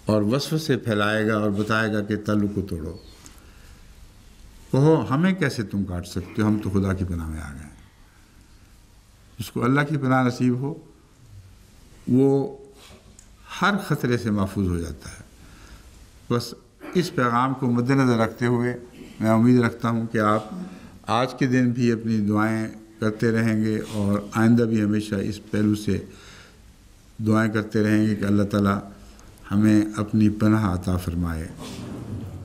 اور وسوسے پھیلائے گا اور بتائے گا کہ تعلق کو توڑو۔ کہو ہمیں کیسے تم کاٹ سکتے ہو، ہم تو خدا کی پناہ میں آ گئے ہیں۔ جس کو اللہ کی پناہ نصیب ہو وہ ہر خطرے سے محفوظ ہو جاتا ہے۔ بس اس پیغام کو مد نظر رکھتے ہوئے میں امید رکھتا ہوں کہ آپ آج کے دن بھی اپنی دعائیں کرتے رہیں گے اور آئندہ بھی ہمیشہ اس پہلو سے دعائیں کرتے رہیں گے کہ اللہ تعالیٰ ہمیں اپنی پناہ عطا فرمائے،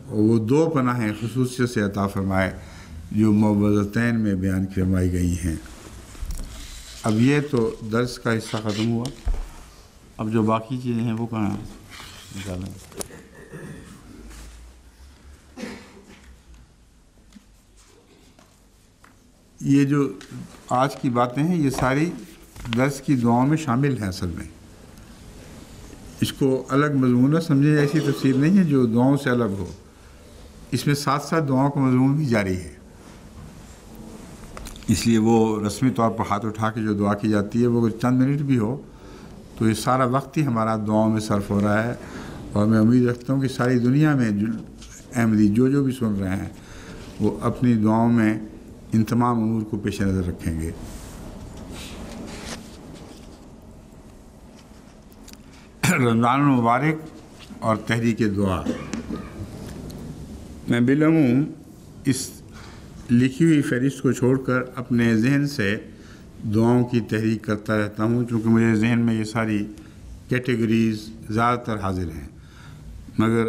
اور وہ دو پناہیں خصوصیت سے عطا فرمائے جو معوذتین میں بیان فرمائی گئی ہیں۔ اب یہ تو درس کا حصہ ختم ہوا، اب جو باقی چیزیں ہیں وہ کہاں نکالیں؟ یہ جو آج کی باتیں ہیں یہ ساری درس کی دعاؤں میں شامل ہیں۔ اصل میں اس کو الگ مضمون نہ سمجھیں، ایسی تفسیر نہیں ہے جو دعاؤں سے الگ ہو، اس میں ساتھ ساتھ دعاؤں کا مضمون بھی جاری ہے۔ اس لیے وہ رسمی طور پر ہاتھ اٹھا کے جو دعا کی جاتی ہے وہ اگر چند منٹ بھی ہو تو یہ سارا وقت ہی ہمارا دعاؤں میں صرف ہو رہا ہے، اور میں امید رکھتا ہوں کہ ساری دنیا میں احمدی جو بھی سن رہے ہیں وہ اپنی دعاؤں میں ان تمام امور کو پیش نظر رکھیں گے۔ رمضان المبارک اور تحریک دعا، میں بالعموم اس لکھی ہوئی فہرست کو چھوڑ کر اپنے ذہن سے دعاؤں کی تحریک کرتا رہتا ہوں، چونکہ مجھے ذہن میں یہ ساری کیٹیگریز زیادہ تر حاضر ہیں، مگر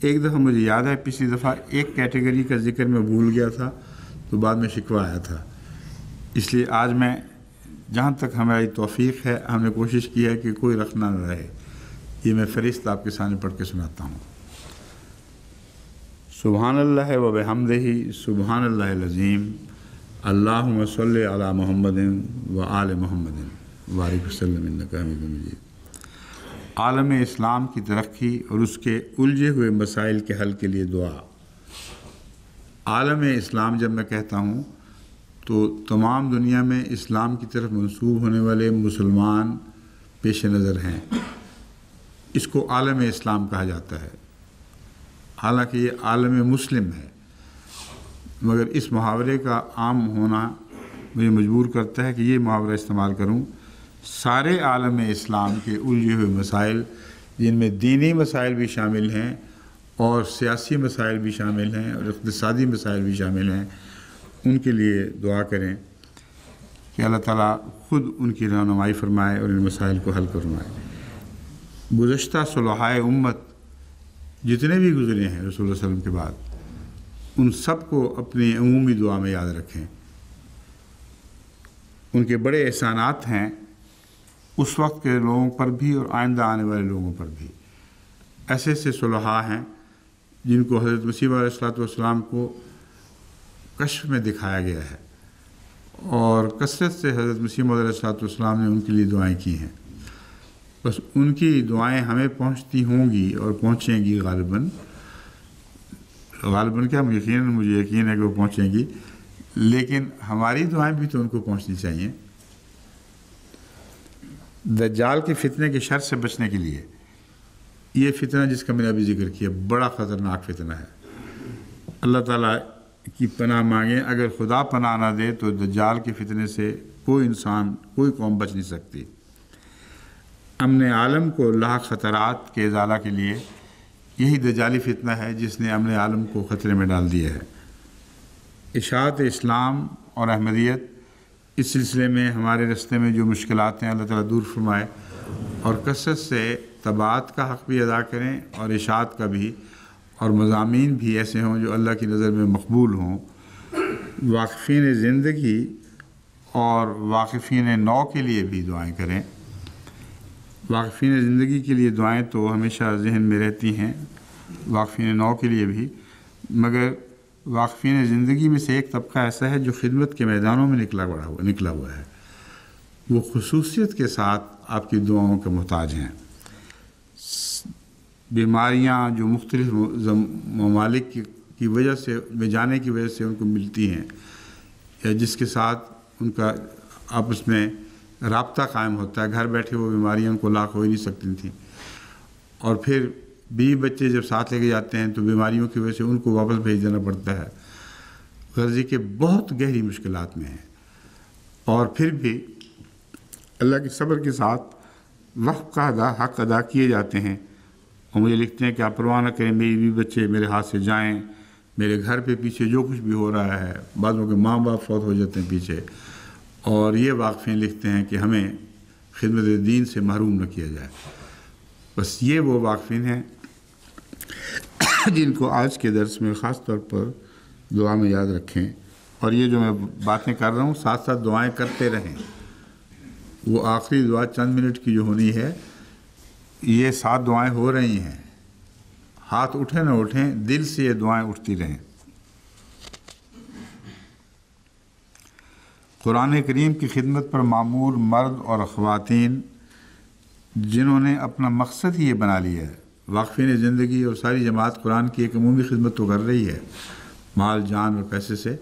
ایک دفعہ مجھے یاد ہے پچھلی دفعہ ایک کیٹیگری کا ذکر میں بھول گیا تھا تو بعد میں شکوہ آیا تھا، اس لیے آج میں جہاں تک ہماری توفیق ہے ہم نے کوشش کی ہے کہ کوئی رکھنا نہ رہے۔ یہ میں فہرست آپ کے سامنے پڑھ کے سناتا ہوں۔ سبحان اللہ و بحمدہ سبحان اللہ العظیم، اللہم صلی علی محمد و آل محمد وبارک وسلم انک حمید مجید۔ عالم اسلام کی ترقی اور اس کے الجھے ہوئے مسائل کے حل کے لیے دعا۔ عالم اسلام جب میں کہتا ہوں تو تمام دنیا میں اسلام کی طرف منسوب ہونے والے مسلمان پیش نظر ہیں، اس کو عالم اسلام کہا جاتا ہے، حالانکہ یہ عالم مسلم ہے، مگر اس محاورے کا عام ہونا مجھے مجبور کرتا ہے کہ یہ محاورہ استعمال کروں۔ سارے عالم اسلام کے الجھے ہوئے مسائل، جن میں دینی مسائل بھی شامل ہیں اور سیاسی مسائل بھی شامل ہیں اور اقتصادی مسائل بھی شامل ہیں، ان کے لیے دعا کریں کہ اللہ تعالیٰ خود ان کی رہنمائی فرمائے اور ان مسائل کو حل فرمائے۔ گزشتہ صلحائے امت جتنے بھی گزرے ہیں رسول اللہ علیہ وسلم کے بعد، ان سب کو اپنی عمومی دعا میں یاد رکھیں۔ ان کے بڑے احسانات ہیں اس وقت کے لوگوں پر بھی اور آئندہ آنے والے لوگوں پر بھی۔ ایسے ایسے صلحاء ہیں جن کو حضرت مسیح علیہ السلام کو کشف میں دکھایا گیا ہے، اور کثرت سے حضرت مسیح علیہ السلام نے ان کے لیے دعائیں کی ہیں۔ بس ان کی دعائیں ہمیں پہنچتی ہوں گی اور پہنچیں گی غالباً کیا مجھے یقین ہے کہ وہ پہنچیں گی، لیکن ہماری دعائیں بھی تو ان کو پہنچنی چاہیے۔ دجال کے فتنے کے شر سے بچنے کے لیے، یہ فتنہ جس کا میں نے ابھی ذکر کیا بڑا خطرناک فتنہ ہے، اللہ تعالیٰ کی پناہ مانگیں۔ اگر خدا پناہ نہ دے تو دجال کے فتنے سے کوئی انسان کوئی قوم بچ نہیں سکتی۔ امن عالم کو لاحق خطرات کے ازالہ کے لیے یہی دجالی فتنہ ہے جس نے امن عالم کو خطرے میں ڈال دیا ہے۔ اشاعت اسلام اور احمدیت اس سلسلے میں ہمارے رستے میں جو مشکلات ہیں اللہ تعالیٰ دور فرمائے، اور کثرت سے تبعات کا حق بھی ادا کریں اور اشاعت کا بھی، اور مضامین بھی ایسے ہوں جو اللہ کی نظر میں مقبول ہوں۔ واقفین زندگی اور واقفین نو کے لیے بھی دعائیں کریں۔ واقفین زندگی کے لیے دعائیں تو ہمیشہ ذہن میں رہتی ہیں، واقفین نو کے لیے بھی، مگر واقفین زندگی میں سے ایک طبقہ ایسا ہے جو خدمت کے میدانوں میں نکلا ہوا ہے، وہ خصوصیت کے ساتھ آپ کی دعاؤں کا محتاج ہیں۔ بیماریاں جو مختلف ممالک کی وجہ سے جانے کی وجہ سے ان کو ملتی ہیں، یا جس کے ساتھ ان کا آپس میں رابطہ قائم ہوتا ہے، گھر بیٹھے وہ بیماریاں ان کو لاحق ہو ہی نہیں سکتی تھیں، اور پھر بیوی بچے جب ساتھ لے کے جاتے ہیں تو بیماریوں کی وجہ سے ان کو واپس بھیج دینا پڑتا ہے، غرضی کہ بہت گہری مشکلات میں ہیں، اور پھر بھی اللہ کے صبر کے ساتھ وقت کا حق ادا کیے جاتے ہیں۔ اور مجھے لکھتے ہیں کہ آپ پرواہ نہ کریں، میری بیوی بچے میرے ہاتھ سے جائیں، میرے گھر پہ پیچھے جو کچھ بھی ہو رہا ہے، بعضوں کے ماں باپ فوت ہو جاتے ہیں پیچھے، اور یہ واقفین لکھتے ہیں کہ ہمیں خدمت دین سے محروم نہ کیا جائے۔ بس یہ وہ واقفین ہیں جن کو آج کے درس میں خاص طور پر دعا میں یاد رکھیں، اور یہ جو میں باتیں کر رہا ہوں ساتھ ساتھ دعائیں کرتے رہیں۔ وہ آخری دعا چند منٹ کی جو ہونی ہے، یہ 7 دعائیں ہو رہی ہیں، ہاتھ اٹھیں نہ اٹھیں، دل سے یہ دعائیں اٹھتی رہیں۔ قرآن کریم کی خدمت پر معمور مرد اور خواتین جنہوں نے اپنا مقصد ہی یہ بنا لیا ہے، واقفین زندگی اور ساری جماعت قرآن کی ایک عمومی خدمت تو کر رہی ہے مال جان اور پیسے سے،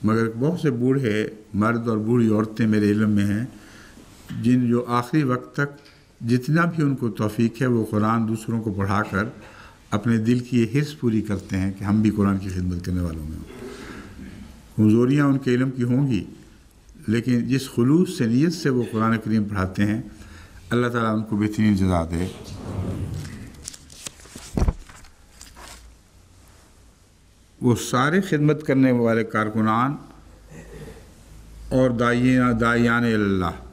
مگر بہت سے بوڑھے مرد اور بوڑھی عورتیں میرے علم میں ہیں جو آخری وقت تک جتنا بھی ان کو توفیق ہے وہ قرآن دوسروں کو پڑھا کر اپنے دل کی یہ حرص پوری کرتے ہیں کہ ہم بھی قرآن کی خدمت کرنے والوں میں ہوں۔ کمزوریاں ان کے علم کی ہوں گی، لیکن جس خلوص سے نیت سے وہ قرآن کریم پڑھاتے ہیں، اللہ تعالیٰ ان کو بہترین جزا دے۔ وہ سارے خدمت کرنے والے کارکنان اور داعیان اللہ،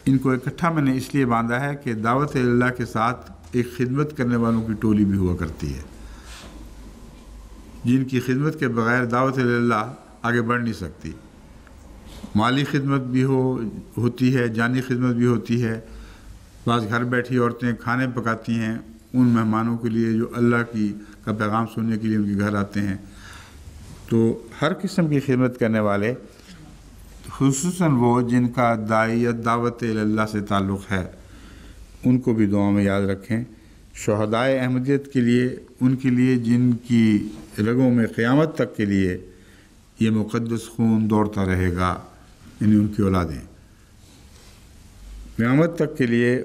ان کو اکٹھا میں نے اس لیے باندھا ہے کہ دعوت اللہ کے ساتھ ایک خدمت کرنے والوں کی ٹولی بھی ہوا کرتی ہے، جن کی خدمت کے بغیر دعوت اللہ آگے بڑھ نہیں سکتی۔ مالی خدمت بھی ہوتی ہے، جانی خدمت بھی ہوتی ہے۔ بعض گھر بیٹھی عورتیں کھانے پکاتی ہیں ان مہمانوں کے لیے جو اللہ کا پیغام سننے کے لیے ان کے گھر آتے ہیں۔ تو ہر قسم کی خدمت کرنے والے، خصوصاً وہ جن کا دعوت اللہ سے تعلق ہے، ان کو بھی دعا میں یاد رکھیں۔ شہدائے احمدیت کے لیے، ان کے لیے جن کی رگوں میں قیامت تک کے لیے یہ مقدس خون دوڑتا رہے گا، یعنی ان کی اولادیں قیامت تک کے لیے،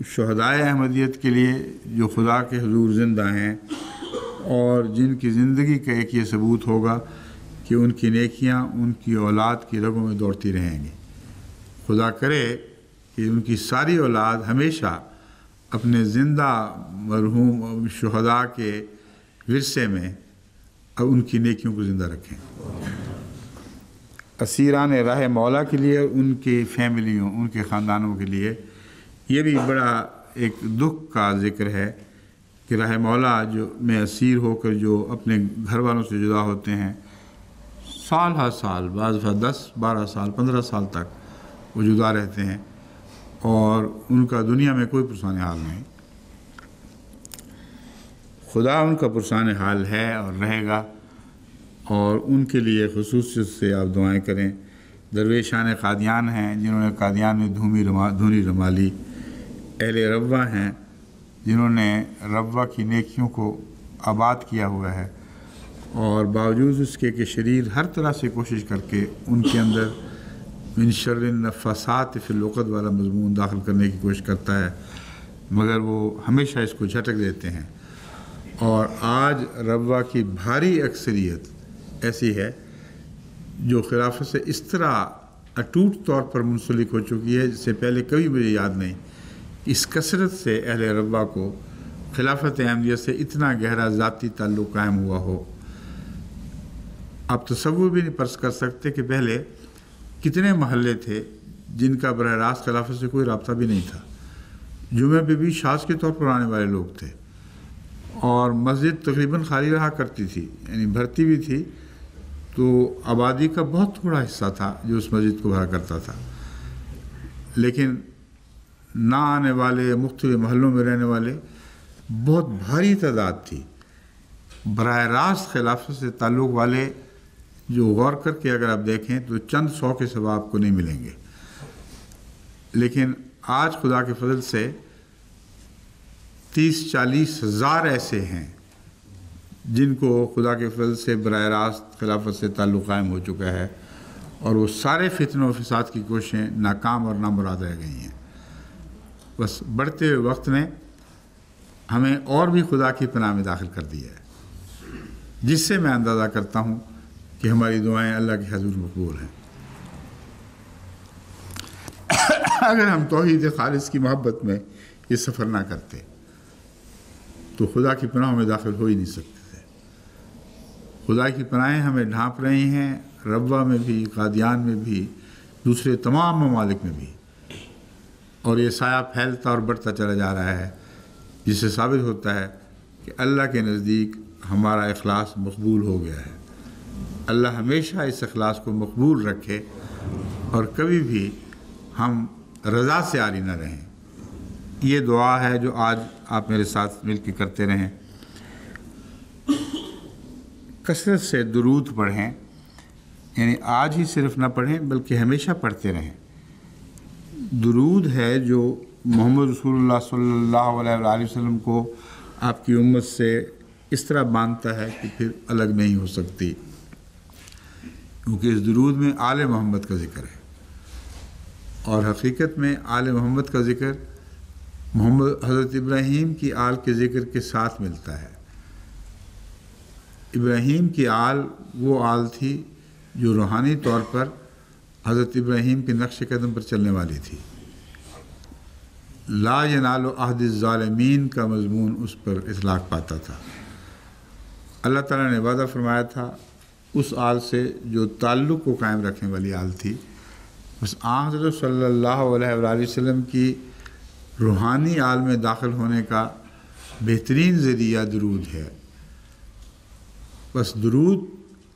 شہدائے احمدیت کے لیے جو خدا کے حضور زندہ ہیں اور جن کی زندگی کا ایک یہ ثبوت ہوگا کہ ان کی نیکیاں ان کی اولاد کی رگوں میں دوڑتی رہیں گی۔ خدا کرے کہ ان کی ساری اولاد ہمیشہ اپنے زندہ مرحوم شہداء کے ورثے میں اب ان کی نیکیوں کو زندہ رکھیں۔ اسیران راہ مولا کے لیے، ان کی فیملیوں، ان کے خاندانوں کے لیے یہ بھی بڑا ایک دکھ کا ذکر ہے کہ راہ مولا میں اسیر ہو کر جو اپنے گھر والوں سے جدا ہوتے ہیں، سال ہر سال، بعض 10 12 سال 15 سال تک وہ جدا رہتے ہیں، اور ان کا دنیا میں کوئی پرسان حال نہیں۔ خدا ان کا پرسان حال ہے اور رہے گا، اور ان کے لیے خصوصیت سے آپ دعائیں کریں۔ درویشان قادیان ہیں جنہوں نے قادیان میں دھونی رمالی، اہل ربوہ ہیں جنہوں نے ربوہ کی نیکیوں کو آباد کیا ہوا ہے، اور باوجود اس کے کہ شریر ہر طرح سے کوشش کر کے ان کے اندر من شر النفاثات فی العقد والا مضمون داخل کرنے کی کوشش کرتا ہے، مگر وہ ہمیشہ اس کو جھٹک دیتے ہیں۔ اور آج ربوہ کی بھاری اکثریت ایسی ہے جو خلافت سے اس طرح اٹوٹ طور پر منسلک ہو چکی ہے جس سے پہلے کبھی مجھے یاد نہیں۔ اس کثرت سے اہل ربوہ کو خلافت احمدیہ سے اتنا گہرا ذاتی تعلق قائم ہوا ہو۔ آپ تصور بھی نہیں کر سکتے کہ پہلے کتنے محلے تھے جن کا براہ راست خلافت سے کوئی رابطہ بھی نہیں تھا، جمعہ پہ بھی شاذ کے طور پر آنے والے لوگ تھے، اور مسجد تقریباً خالی رہا کرتی تھی، یعنی بھرتی بھی تھی تو آبادی کا بہت تھوڑا حصہ تھا جو اس مسجد کو بھرا کرتا تھا، لیکن نہ آنے والے مختلف محلوں میں رہنے والے بہت بھاری تعداد تھی۔ براہ راست خلافت سے تعلق والے جو غور کر کے اگر آپ دیکھیں تو چند 100 کے سوا آپ کو نہیں ملیں گے، لیکن آج خدا کے فضل سے 30-40 ہزار ایسے ہیں جن کو خدا کے فضل سے براہ راست خلافت سے تعلق قائم ہو چکا ہے، اور وہ سارے فتنہ و فساد کی کوششیں ناکام اور نامراد رہ گئی ہیں۔ بس بڑھتے ہوئے وقت میں ہمیں اور بھی خدا کی پناہ میں داخل کر دیا ہے، جس سے میں اندازہ کرتا ہوں کہ ہماری دعائیں اللہ کے حضور مقبول ہیں۔ اگر ہم توحید خالص کی محبت میں یہ سفر نہ کرتے تو خدا کی پناہوں میں داخل ہو ہی نہیں سکتے تھے۔ خدا کی پناہیں ہمیں ڈھانپ رہی ہیں، ربوہ میں بھی، قادیان میں بھی، دوسرے تمام ممالک میں بھی، اور یہ سایہ پھیلتا اور بڑھتا چلا جا رہا ہے، جس سے ثابت ہوتا ہے کہ اللہ کے نزدیک ہمارا اخلاص مقبول ہو گیا ہے۔ اللہ ہمیشہ اس اخلاص کو مقبول رکھے اور کبھی بھی ہم رضا سے عاری نہ رہیں۔ یہ دعا ہے جو آج آپ میرے ساتھ مل کے کرتے رہیں۔ کثرت سے درود پڑھیں، یعنی آج ہی صرف نہ پڑھیں بلکہ ہمیشہ پڑھتے رہیں۔ درود ہے جو محمد رسول اللہ صلی اللہ علیہ وآلہ وسلم کو آپ کی امت سے اس طرح باندھتا ہے کہ پھر الگ نہیں ہو سکتی، کیونکہ اس درود میں آل محمد کا ذکر ہے، اور حقیقت میں آل محمد کا ذکر محمد حضرت ابراہیم کی آل کے ذکر کے ساتھ ملتا ہے۔ ابراہیم کی آل وہ آل تھی جو روحانی طور پر حضرت ابراہیم کے نقش قدم پر چلنے والی تھی۔ لا ینال عہد الظالمین کا مضمون اس پر اطلاق پاتا تھا۔ اللہ تعالیٰ نے وعدہ فرمایا تھا اس آل سے جو تعلق کو قائم رکھنے والی آل تھی۔ بس آن حضرت صلی اللہ علیہ وآلہ وسلم کی روحانی آل میں داخل ہونے کا بہترین ذریعہ درود ہے۔ بس درود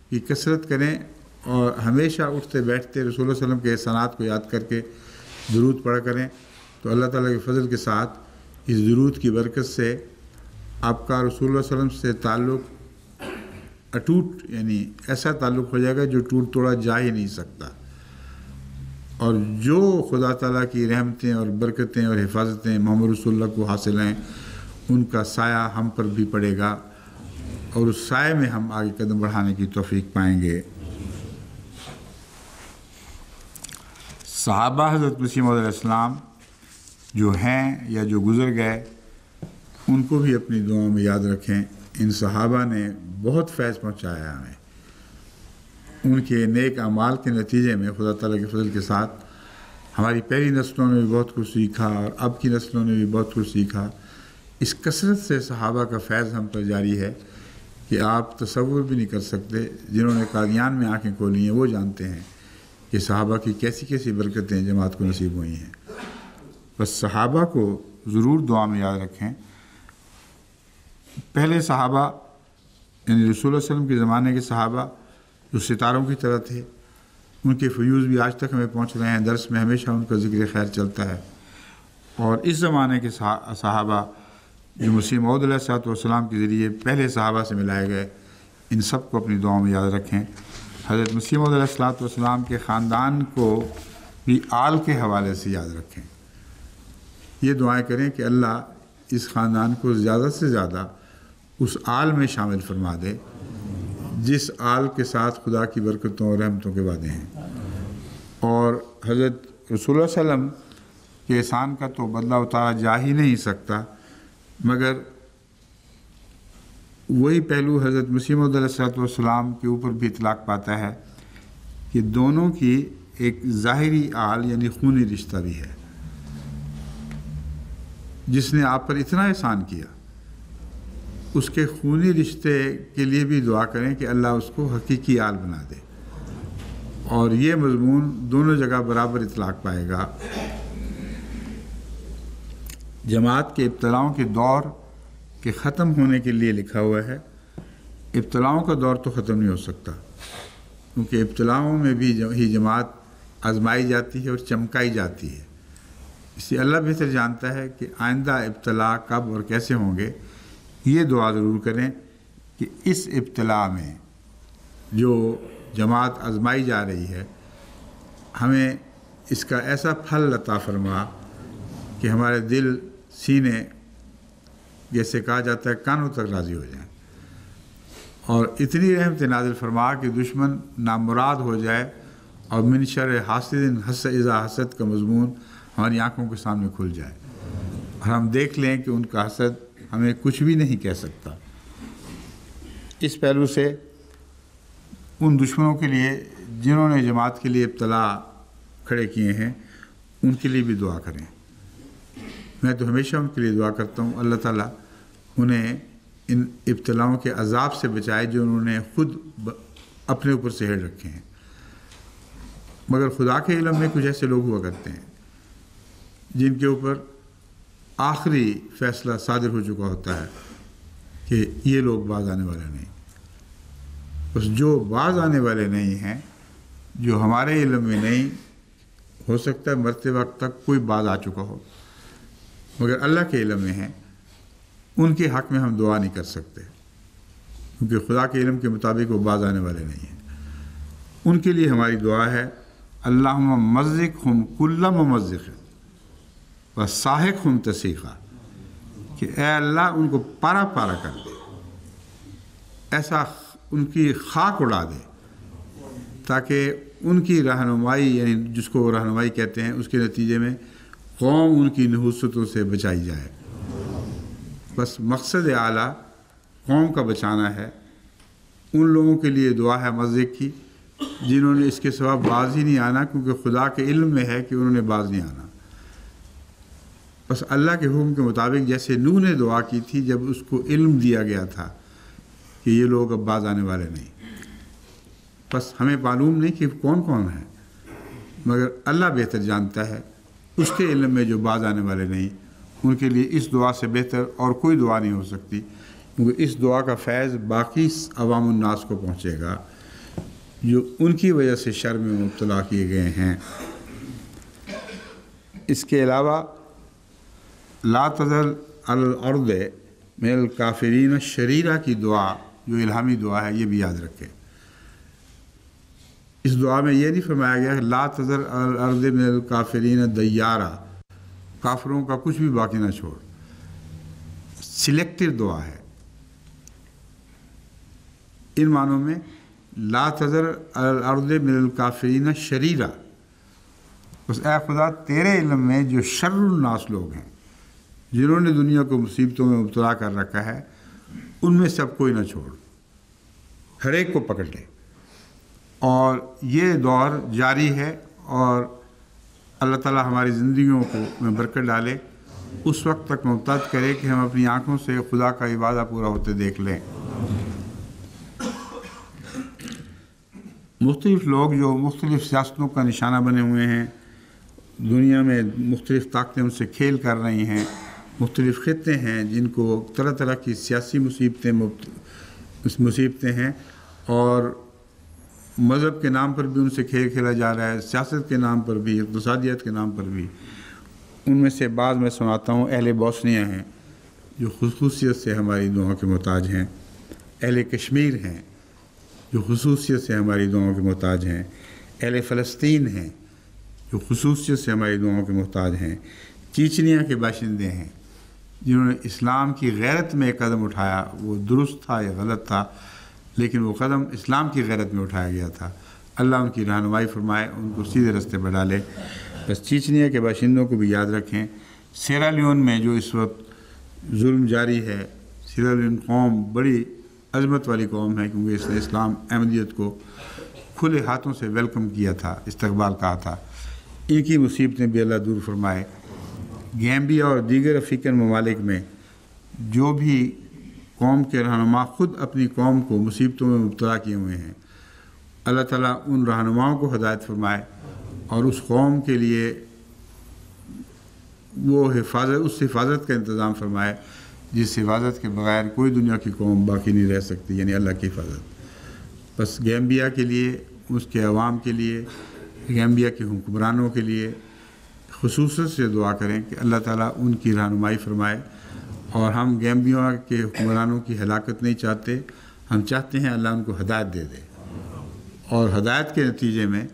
کی کثرت کریں اور ہمیشہ اٹھتے بیٹھتے رسول اللہ علیہ وسلم کے احسانات کو یاد کر کے درود پڑھا کریں، تو اللہ تعالیٰ کے فضل کے ساتھ اس درود کی برکت سے آپ کا رسول اللہ علیہ وسلم سے تعلق اٹوٹ، یعنی ایسا تعلق ہو جائے گا جو ٹوٹ توڑا جا ہی نہیں سکتا، اور جو خدا تعالیٰ کی رحمتیں اور برکتیں اور حفاظتیں محمد رسول اللہ کو حاصل ہیں ان کا سایہ ہم پر بھی پڑے گا، اور اس سائے میں ہم آگے قدم بڑھانے کی توفیق پائیں گے۔ صحابہ حضرت مسیح موعود علیہ السلام جو ہیں یا جو گزر گئے ان کو بھی اپنی دعاؤں میں یاد رکھیں۔ ان صحابہ نے بہت فیض پہنچایا ہمیں، ان کے نیک اعمال کے نتیجے میں خدا تعالیٰ کے فضل کے ساتھ ہماری پہلی نسلوں نے بھی بہت کچھ سیکھا اور اب کی نسلوں نے بھی بہت کچھ سیکھا۔ اس کثرت سے صحابہ کا فیض ہم پر جاری ہے کہ آپ تصور بھی نہیں کر سکتے۔ جنہوں نے قادیان میں آنکھیں کھولی ہیں وہ جانتے ہیں کہ صحابہ کی کیسی کیسی برکتیں جماعت کو نصیب ہوئی ہیں۔ بس صحابہ کو ضرور دعا میں یاد رکھیں۔ پہلے صحابہ یعنی رسول اللہ علیہ وسلم کے زمانے کے صحابہ جو ستاروں کی طرح تھے، ان کے فیوز بھی آج تک ہمیں پہنچ رہے ہیں، درس میں ہمیشہ ان کا ذکر خیر چلتا ہے۔ اور اس زمانے کے صحابہ جو مسیح موعود علیہ السلام کے ذریعے پہلے صحابہ سے ملائے گئے، ان سب کو اپنی دعاؤں میں یاد رکھیں۔ حضرت مسیح موعود علیہ السلام کے خاندان کو بھی آل کے حوالے سے یاد رکھیں۔ یہ دعائیں کریں کہ اللہ اس خاندان کو زیادہ سے زیادہ اس آل میں شامل فرما دے جس آل کے ساتھ خدا کی برکتوں اور رحمتوں کے وعدے ہیں۔ اور حضرت رسول اللہ صلی اللہ علیہ وسلم کے احسان کا تو بدلہ اتارا جا ہی نہیں سکتا، مگر وہی پہلو حضرت مسیح موعود علیہ السلام کے اوپر بھی اطلاق پاتا ہے کہ دونوں کی ایک ظاہری آل یعنی خونی رشتہ بھی ہے۔ جس نے آپ پر اتنا احسان کیا اس کے خونی رشتے کے لیے بھی دعا کریں کہ اللہ اس کو حقیقی آل بنا دے، اور یہ مضمون دونوں جگہ برابر اطلاق پائے گا۔ جماعت کے ابتلاؤں کے دور کے ختم ہونے کے لیے لکھا ہوا ہے۔ ابتلاؤں کا دور تو ختم نہیں ہو سکتا، کیونکہ ابتلاؤں میں بھی ہی جماعت آزمائی جاتی ہے اور چمکائی جاتی ہے۔ اس لیے اللہ بہتر جانتا ہے کہ آئندہ ابتلا کب اور کیسے ہوں گے۔ یہ دعا ضرور کریں کہ اس ابتلا میں جو جماعت آزمائی جا رہی ہے ہمیں اس کا ایسا پھل عطا فرما کہ ہمارے دل سینے جیسے کہا جاتا ہے کانوں تک راضی ہو جائیں، اور اتنی رحمت نازل فرما کہ دشمن نامراد ہو جائے، اور من شر حاسد اذا حسد کا مضمون ہماری آنکھوں کے سامنے کھل جائے، اور ہم دیکھ لیں کہ ان کا حسد ہمیں کچھ بھی نہیں کہہ سکتا۔ اس پہلو سے ان دشمنوں کے لیے جنہوں نے جماعت کے لیے ابتلا کھڑے کیے ہیں ان کے لیے بھی دعا کریں۔ میں تو ہمیشہ ان کے لیے دعا کرتا ہوں اللہ تعالیٰ انہیں ان ابتلاؤں کے عذاب سے بچائے جو انہوں نے خود اپنے اوپر سہیڑ رکھے ہیں۔ مگر خدا کے علم میں کچھ ایسے لوگ ہوا کرتے ہیں جن کے اوپر آخری فیصلہ صادر ہو چکا ہوتا ہے کہ یہ لوگ باز آنے والے نہیں۔ بس جو باز آنے والے نہیں ہیں، جو ہمارے علم میں نہیں، ہو سکتا ہے مرتے وقت تک کوئی باز آ چکا ہو، مگر اللہ کے علم میں ہیں، ان کے حق میں ہم دعا نہیں کر سکتے کیونکہ خدا کے علم کے مطابق وہ باز آنے والے نہیں ہیں۔ ان کے لیے ہماری دعا ہے اللہم مزقہم کل ممزق وساحقہم تسیخا، کہ اے اللہ ان کو پارا پارا کر دے، ایسا ان کی خاک اڑا دے تاکہ ان کی رہنمائی، یعنی جس کو رہنمائی کہتے ہیں، اس کے نتیجے میں قوم ان کی نحوستوں سے بچائی جائے۔ بس مقصد اعلیٰ قوم کا بچانا ہے۔ ان لوگوں کے لیے دعا ہے مزق کی جنہوں نے اس کے سوا باز ہی نہیں آنا، کیونکہ خدا کے علم میں ہے کہ انہوں نے باز نہیں آنا۔ بس اللہ کے حکم کے مطابق جیسے نوح نے دعا کی تھی جب اس کو علم دیا گیا تھا کہ یہ لوگ اب باز آنے والے نہیں، بس ہمیں معلوم نہیں کہ کون کون ہے، مگر اللہ بہتر جانتا ہے۔ اس کے علم میں جو باز آنے والے نہیں، ان کے لیے اس دعا سے بہتر اور کوئی دعا نہیں ہو سکتی، کیونکہ اس دعا کا فیض باقی عوام الناس کو پہنچے گا جو ان کی وجہ سے شر میں مبتلا کیے گئے ہیں۔ اس کے علاوہ لا تذر علی الارض من الکافرین الشریرہ کی دعا جو الہامی دعا ہے، یہ بھی یاد رکھیں۔ اس دعا میں یہ نہیں فرمایا گیا کہ لا تذر علی الارض من الکافرین دیارہ، کافروں کا کچھ بھی باقی نہ چھوڑ۔ سلیکٹو دعا ہے ان معنوں میں لا تذر علی الارض من الکافرین شریرہ، بس اے خدا تیرے علم میں جو شر الناس لوگ ہیں جنہوں نے دنیا کو مصیبتوں میں مبتلا کر رکھا ہے، ان میں سب کوئی نہ چھوڑ، ہر ایک کو پکڑ لے۔ اور یہ دور جاری ہے اور اللہ تعالیٰ ہماری زندگیوں کو میں برکت ڈالے، اس وقت تک ممتد کرے کہ ہم اپنی آنکھوں سے خدا کا وعدہ پورا ہوتے دیکھ لیں۔ مختلف لوگ جو مختلف سیاستوں کا نشانہ بنے ہوئے ہیں، دنیا میں مختلف طاقتیں ان سے کھیل کر رہی ہیں، مختلف خطے ہیں جن کو طرح طرح کی سیاسی مصیبتیں ہیں، اور مذہب کے نام پر بھی ان سے کھیل کھیلا جا رہا ہے، سیاست کے نام پر بھی، اقتصادیت کے نام پر بھی۔ ان میں سے بعض میں سناتا ہوں۔ اہل بوسنیا ہیں جو خصوصیت سے ہماری دعاؤں کے محتاج ہیں، اہل کشمیر ہیں جو خصوصیت سے ہماری دعاؤں کے محتاج ہیں، اہل فلسطین ہیں جو خصوصیت سے ہماری دعاؤں کے محتاج ہیں، چیچنیا کے باشندے ہیں جنہوں نے اسلام کی غیرت میں ایک قدم اٹھایا، وہ درست تھا یا غلط تھا، لیکن وہ قدم اسلام کی غیرت میں اٹھایا گیا تھا۔ اللہ ان کی رہنمائی فرمائے، ان کو سیدھے رستے پر ڈالے۔ بس چیچنیا کے باشندوں کو بھی یاد رکھیں۔ سیرا لیون میں جو اس وقت ظلم جاری ہے، سیرا لیون قوم بڑی عظمت والی قوم ہے کیونکہ اس نے اسلام احمدیت کو کھلے ہاتھوں سے ویلکم کیا تھا، استقبال کہا تھا۔ ان کی مصیبتیں بھی اللہ دور فرمائے۔ گیمبیا اور دیگر افریقن ممالک میں جو بھی قوم کے رہنما خود اپنی قوم کو مصیبتوں میں مبتلا کیے ہوئے ہیں، اللہ تعالیٰ ان رہنماؤں کو ہدایت فرمائے اور اس قوم کے لیے وہ اس حفاظت کا انتظام فرمائے جس حفاظت کے بغیر کوئی دنیا کی قوم باقی نہیں رہ سکتی، یعنی اللہ کی حفاظت۔ بس گیمبیا کے لیے، اس کے عوام کے لیے، گیمبیا کے حکمرانوں کے لیے خصوصاً سے دعا کریں کہ اللہ تعالیٰ ان کی رہنمائی فرمائے۔ اور ہم گیمبیا کے حکمرانوں کی ہلاکت نہیں چاہتے، ہم چاہتے ہیں اللہ ان کو ہدایت دے دے، اور ہدایت کے نتیجے میں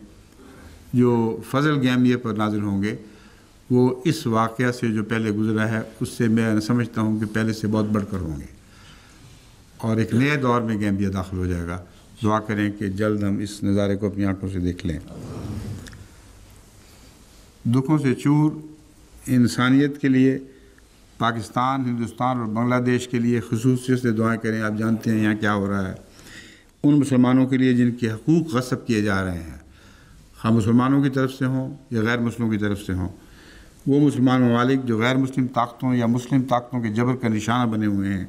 جو فضل گیمبیا پر نازل ہوں گے وہ اس واقعہ سے جو پہلے گزرا ہے اس سے میں سمجھتا ہوں کہ پہلے سے بہت بڑھ کر ہوں گے، اور ایک نئے دور میں گیمبیا داخل ہو جائے گا۔ دعا کریں کہ جلد ہم اس نظارے کو اپنی آنکھوں سے دیکھ لیں۔ دکھوں سے چور انسانیت کے لیے پاکستان، ہندوستان اور بنگلہ دیش کے لیے خصوصیت سے دعائیں کریں۔ آپ جانتے ہیں یہاں کیا ہو رہا ہے، ان مسلمانوں کے لیے جن کے حقوق غصب کیے جا رہے ہیں، خواہ مسلمانوں کی طرف سے ہوں یا غیر مسلموں کی طرف سے ہوں۔ وہ مسلمان ممالک جو غیر مسلم طاقتوں یا مسلم طاقتوں کے جبر کا نشانہ بنے ہوئے ہیں،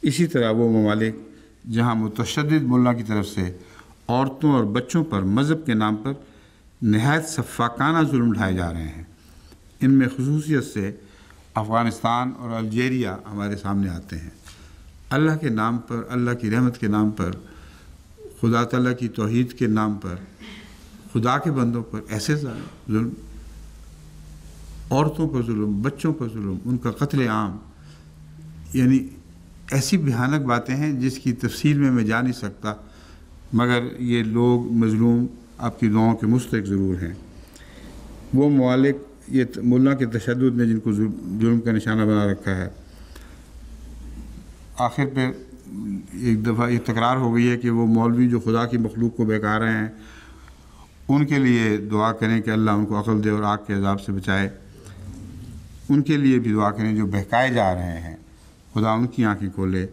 اسی طرح وہ ممالک جہاں متشدد ملا کی طرف سے عورتوں اور بچوں پر مذہب کے نام پر نہایت سفاکانہ ظلم ڈھائے جا رہے ہیں، ان میں خصوصیت سے افغانستان اور الجیریا ہمارے سامنے آتے ہیں۔ اللہ کے نام پر، اللہ کی رحمت کے نام پر، خدا تعالیٰ کی توحید کے نام پر، خدا کے بندوں پر ایسے ظلم، عورتوں پر ظلم، بچوں پر ظلم، ان کا قتل عام، یعنی ایسی بھیانک باتیں ہیں جس کی تفصیل میں جا نہیں سکتا، مگر یہ لوگ مظلوم آپ کی دعاؤں کے مستحق ضرور ہیں۔ وہ ممالک، یہ ملا کے تشدد نے جن کو ظلم کا نشانہ بنا رکھا ہے، آخر پہ ایک دفعہ یہ تکرار ہو گئی ہے کہ وہ مولوی جو خدا کی مخلوق کو بہکا رہے ہیں، ان کے لیے دعا کریں کہ اللہ ان کو عقل دے اور آگ کے عذاب سے بچائے۔ ان کے لیے بھی دعا کریں جو بہکائے جا رہے ہیں، خدا ان کی آنکھیں کھولے۔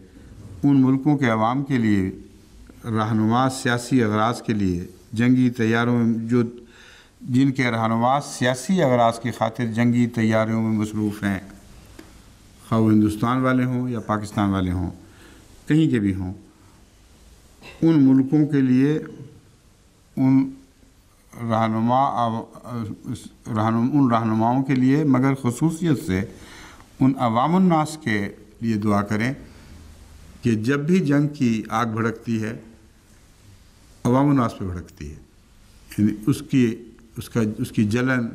ان ملکوں کے عوام کے لیے رہنما سیاسی اغراض کے لیے جنگی طیاروں میں جن کے رہنما سیاسی اغراض کی خاطر جنگی طیاروں میں مصروف ہیں، خواہ وہ ہندوستان والے ہوں یا پاکستان والے ہوں، کہیں کے بھی ہوں، ان ملکوں کے لیے ان رہنماؤں کے لیے، مگر خصوصیت سے ان عوام الناس کے لیے دعا کریں کہ جب بھی جنگ کی آگ بھڑکتی ہے، عوام الناس پہ بھڑکتی ہے، یعنی اس کی جلن،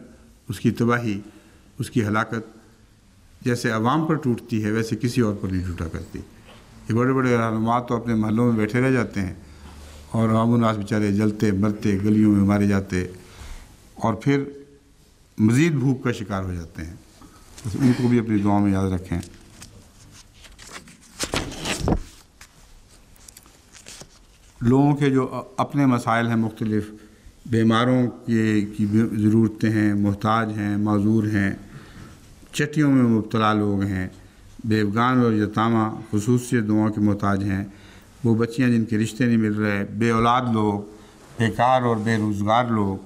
اس کی تباہی، اس کی ہلاکت جیسے عوام پر ٹوٹتی ہے ویسے کسی اور پر نہیں ٹوٹا کرتی۔ یہ بڑے بڑے رہنما تو اپنے محلوں میں بیٹھے رہ جاتے ہیں اور عوام الناس بیچارے جلتے مرتے گلیوں میں مارے جاتے اور پھر مزید بھوک کا شکار ہو جاتے ہیں۔ بس ان کو بھی اپنی دعاؤں میں یاد رکھیں۔ لوگوں کے جو اپنے مسائل ہیں مختلف، بیماروں کی ضرورتیں ہیں، محتاج ہیں، معذور ہیں، چٹیوں میں مبتلا لوگ ہیں، بیوگان اور یتامہ خصوصی دعاؤں کے محتاج ہیں، وہ بچیاں جن کے رشتے نہیں مل رہے، بے اولاد لوگ، بیکار اور بے روزگار لوگ،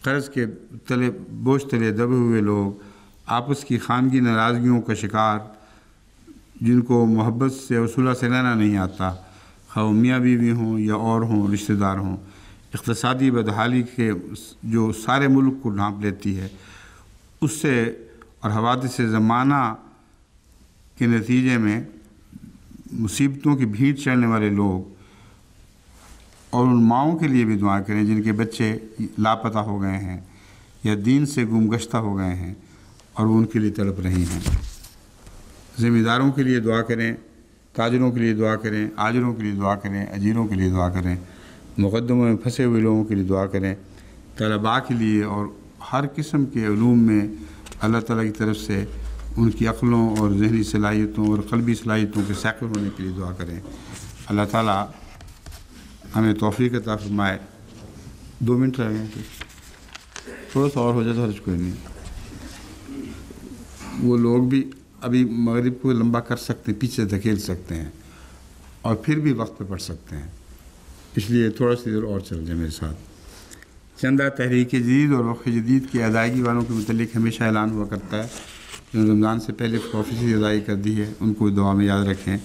قرض کے تلے بوجھ تلے دبے ہوئے لوگ، آپس کی خانگی ناراضگیوں کا شکار، جن کو محبت سے اصولہ سے رہنا نہیں آتا، خواہ میاں بیوی ہوں یا اور ہوں، رشتہ دار ہوں، اقتصادی بدحالی کے جو سارے ملک کو ڈھانپ لیتی ہے، اس سے اور حوادث زمانہ کے نتیجے میں مصیبتوں کی بھیڑ چڑھنے والے لوگ، اور ان ماؤں کے لیے بھی دعا کریں جن کے بچے لاپتہ ہو گئے ہیں یا دین سے گمگشتہ ہو گئے ہیں اور وہ ان کے لیے تڑپ رہی ہیں۔ ذمہ داروں کے لیے دعا کریں، تاجروں کے لیے دعا کریں، آجروں کے لیے دعا کریں، اجیروں کے لیے دعا کریں، مقدموں میں پھنسے ہوئے لوگوں کے لیے دعا کریں، طلباء کے لیے اور ہر قسم کے علوم میں اللہ تعالیٰ کی طرف سے ان کی عقلوں اور ذہنی صلاحیتوں اور قلبی صلاحیتوں کے ساقب ہونے کے لیے دعا کریں۔ اللہ تعالیٰ ہمیں توفیق عطا فرمائے۔ 2 منٹ رہ گئے تھے، تھوڑا سا اور ہو جائے تو حرج کوئی نہیں۔ وہ لوگ بھی ابھی مغرب کو لمبا کر سکتے ہیں، پیچھے دھکیل سکتے ہیں اور پھر بھی وقت پہ پڑھ سکتے ہیں، اس لیے تھوڑا سی دیر اور چل جائے میرے ساتھ۔ چندہ تحریک جدید اور وقف جدید کی ادائیگی والوں کے متعلق ہمیشہ اعلان ہوا کرتا ہے، جو رمضان سے پہلے فیصد ادائیگی کر دی ہے ان کو دعا میں یاد رکھیں۔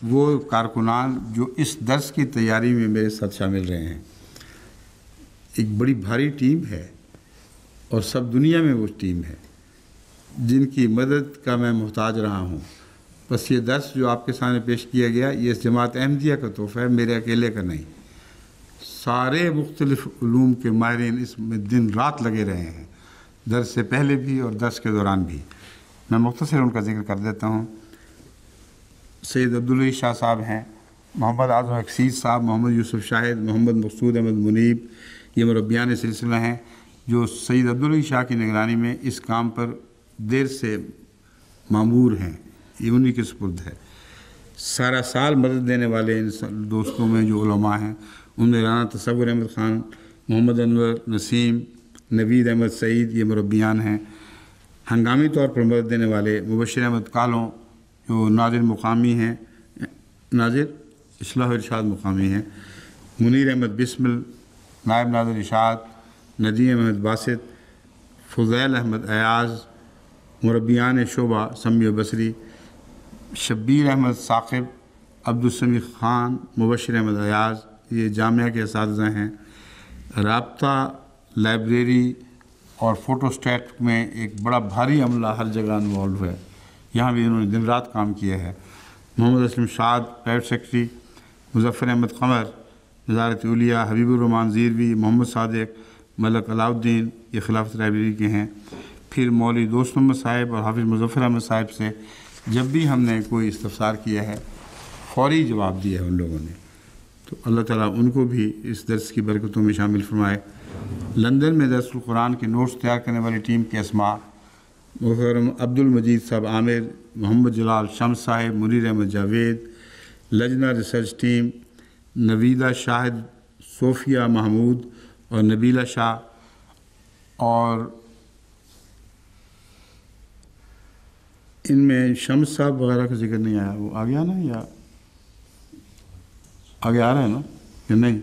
وہ کارکنان جو اس درس کی تیاری میں میرے ساتھ شامل رہے ہیں، ایک بڑی بھاری ٹیم ہے اور سب دنیا میں وہ ٹیم ہے جن کی مدد کا میں محتاج رہا ہوں۔ بس یہ درس جو آپ کے سامنے پیش کیا گیا، یہ اس جماعت احمدیہ کا تحفہ ہے، میرے اکیلے کا نہیں۔ سارے مختلف علوم کے ماہرین اس میں دن رات لگے رہے ہیں، درس سے پہلے بھی اور درس کے دوران بھی۔ میں مختصر ان کا ذکر کر دیتا ہوں۔ سید عبدالعلی شاہ صاحب ہیں، محمد اعظم حقیق صاحب، محمد یوسف شاہد، محمد مقصود احمد منیب، یہ مربیان سلسلہ ہیں جو سید عبدالعلی شاہ کی نگرانی میں اس کام پر دیر سے مامور ہیں، یہ انہی کے سپرد ہے۔ سارا سال مدد دینے والے ان دوستوں میں جو علماء ہیں، ان میں رانا تصور احمد خان، محمد انور، نسیم، نوید احمد سعید، یہ مربیان ہیں۔ ہنگامی طور پر مدد دینے والے مبشر احمد کالوں جو ناظر مقامی ہیں، ناظر اصلاح و ارشاد مقامی ہیں، منیر احمد بسمل نائب ناظر اشاعت، ندیم احمد باسط، فضیل احمد ایاز مربیان شعبہ سمی و بصری، شبیر احمد ثاقب، عبدالسمیع خان، مبشر احمد ایاز، یہ جامعہ کے اساتذہ ہیں۔ رابطہ لائبریری اور فوٹو اسٹیٹ میں ایک بڑا بھاری عملہ ہر جگہ انوالو ہے، یہاں بھی انہوں نے دن رات کام کیا ہے۔ محمد اسلم شاد پرائیویٹ سیکرٹری، مظفر احمد قمر وزارت اولیاء، حبیب الرحمان زیروی، محمد صادق، ملک علاء الدین، یہ خلافت لائبریری کے ہیں۔ پھر مولوی دوست محمد صاحب اور حافظ مظفر احمد صاحب سے جب بھی ہم نے کوئی استفسار کیا ہے فوری جواب دیا ہے ان لوگوں نے، تو اللہ تعالیٰ ان کو بھی اس درس کی برکتوں میں شامل فرمائے۔ لندن میں درس القرآن کے نوٹس تیار کرنے والی ٹیم کے اسماء: محترم عبد المجید صاحب عامر، محمد جلال شمس صاحب، منیر احمد جاوید۔ لجنہ ریسرچ ٹیم: نویدہ شاہد، صوفیہ محمود اور نبیلہ شاہ۔ اور ان میں شمس صاحب وغیرہ کا ذکر نہیں آیا، وہ آ گیا نا، یا آگے آ رہا ہے نا کہ نہیں؟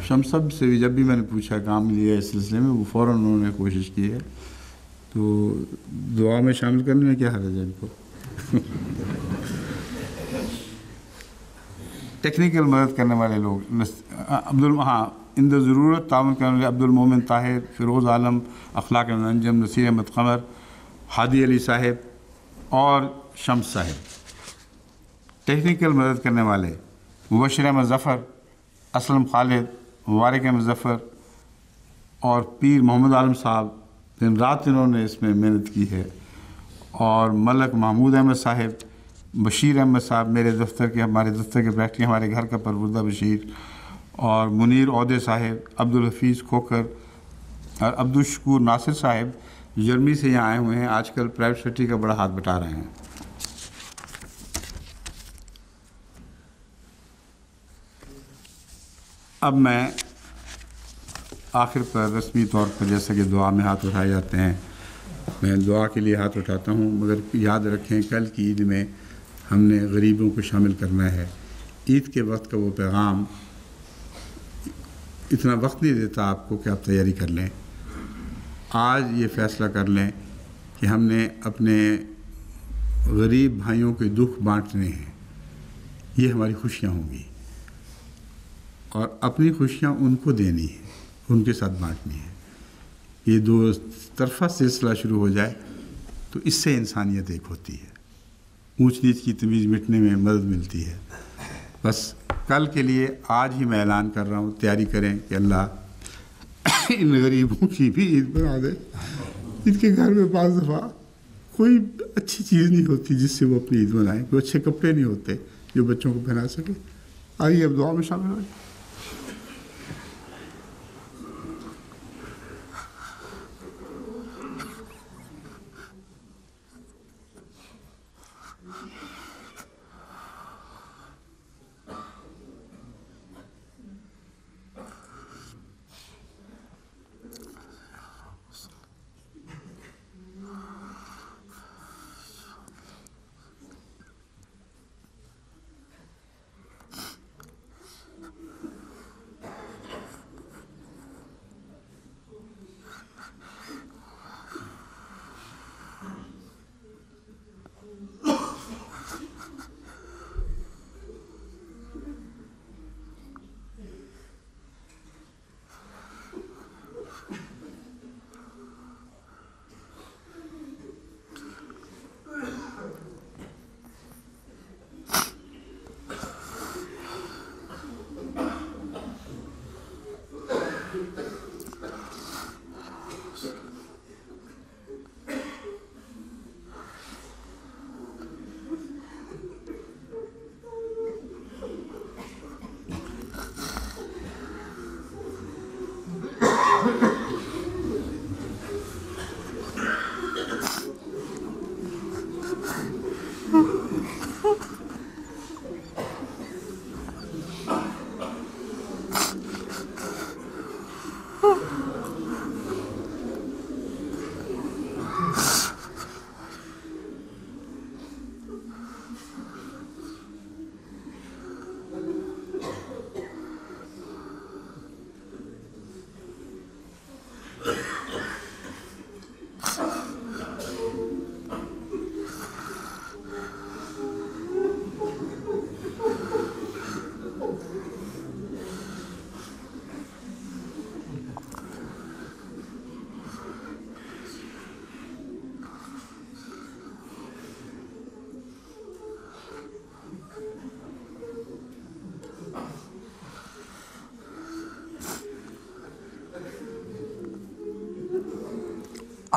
شمس صاحب سے بھی جب بھی میں نے پوچھا کام لیا اس سلسلے میں، وہ فوراً انہوں نے کوشش کی ہے، تو دعا میں شامل کرنے میں کیا حرج ہے ان کو۔ ٹیکنیکل مدد کرنے والے لوگ اندر ضرورت تعاون کرنے والے عبد المومن طاہر، فیروز عالم، اخلاق انجم، نصیر احمد قمر، ہادی علی صاحب اور شمس صاحب۔ ٹیکنیکل مدد کرنے والے مبشر احمد ظفر، اسلم خالد، مبارک احمد ظفر اور پیر محمد عالم صاحب، دن رات انہوں نے اس میں محنت کی ہے۔ اور ملک محمود احمد صاحب، بشیر احمد صاحب میرے دفتر کے، ہمارے دفتر کے پریکٹری، ہمارے گھر کا پروردہ بشیر، اور منیر عہدے صاحب، عبدالحفیظ کھوکر اور عبدالشکور ناصر صاحب جرمنی سے یہاں آئے ہوئے ہیں، آج کل پرائیویٹ سیکٹری کا بڑا ہاتھ بٹا رہے ہیں۔ اب میں آخر پر رسمی طور پر، جیسا کہ دعا میں ہاتھ اٹھائے جاتے ہیں، میں دعا کے لیے ہاتھ اٹھاتا ہوں، مگر یاد رکھیں کل کی عید میں ہم نے غریبوں کو شامل کرنا ہے۔ عید کے وقت کا وہ پیغام اتنا وقت نہیں دیتا آپ کو کہ آپ تیاری کر لیں۔ آج یہ فیصلہ کر لیں کہ ہم نے اپنے غریب بھائیوں کے دکھ بانٹنے ہیں، یہ ہماری خوشیاں ہوں گی، اور اپنی خوشیاں ان کو دینی ہیں، ان کے ساتھ بانٹنی ہے۔ یہ دو طرفہ سلسلہ شروع ہو جائے تو اس سے انسانیت ایک ہوتی ہے، اونچ نیچ کی تمیز مٹنے میں مدد ملتی ہے۔ بس کل کے لیے آج ہی میں اعلان کر رہا ہوں، تیاری کریں کہ اللہ ان غریبوں کی بھی عید بنا دے۔ ان کے گھر میں بعض دفعہ کوئی اچھی چیز نہیں ہوتی جس سے وہ اپنی عید منائیں، کوئی اچھے کپڑے نہیں ہوتے جو بچوں کو پہنا سکے۔ آئیے اب دعا میں شامل ہوئے۔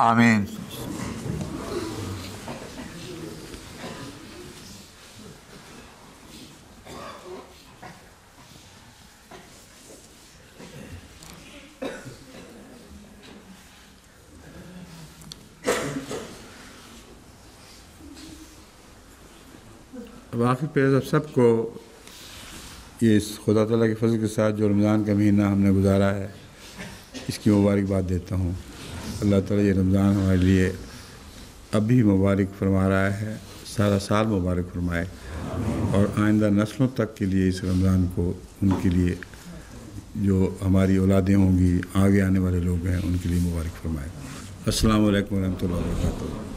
آمین. واقعی پیز اب سب کو یہ خدا تعالیٰ کے فضل کے ساتھ جو رمضان کا مہینہ ہم نے گزارا ہے اس کی مبارکباد دیتا ہوں. اللہ تعالیٰ یہ رمضان ہمارے لیے اب بھی مبارک فرما رہا ہے، سارا سال مبارک فرمائے، اور آئندہ نسلوں تک کے لیے اس رمضان کو ان کے لیے جو ہماری اولادیں ہوں گی، آگے آنے والے لوگ ہیں، ان کے لیے مبارک فرمائے. السلام علیکم ورحمۃ اللہ وبرکاتہ.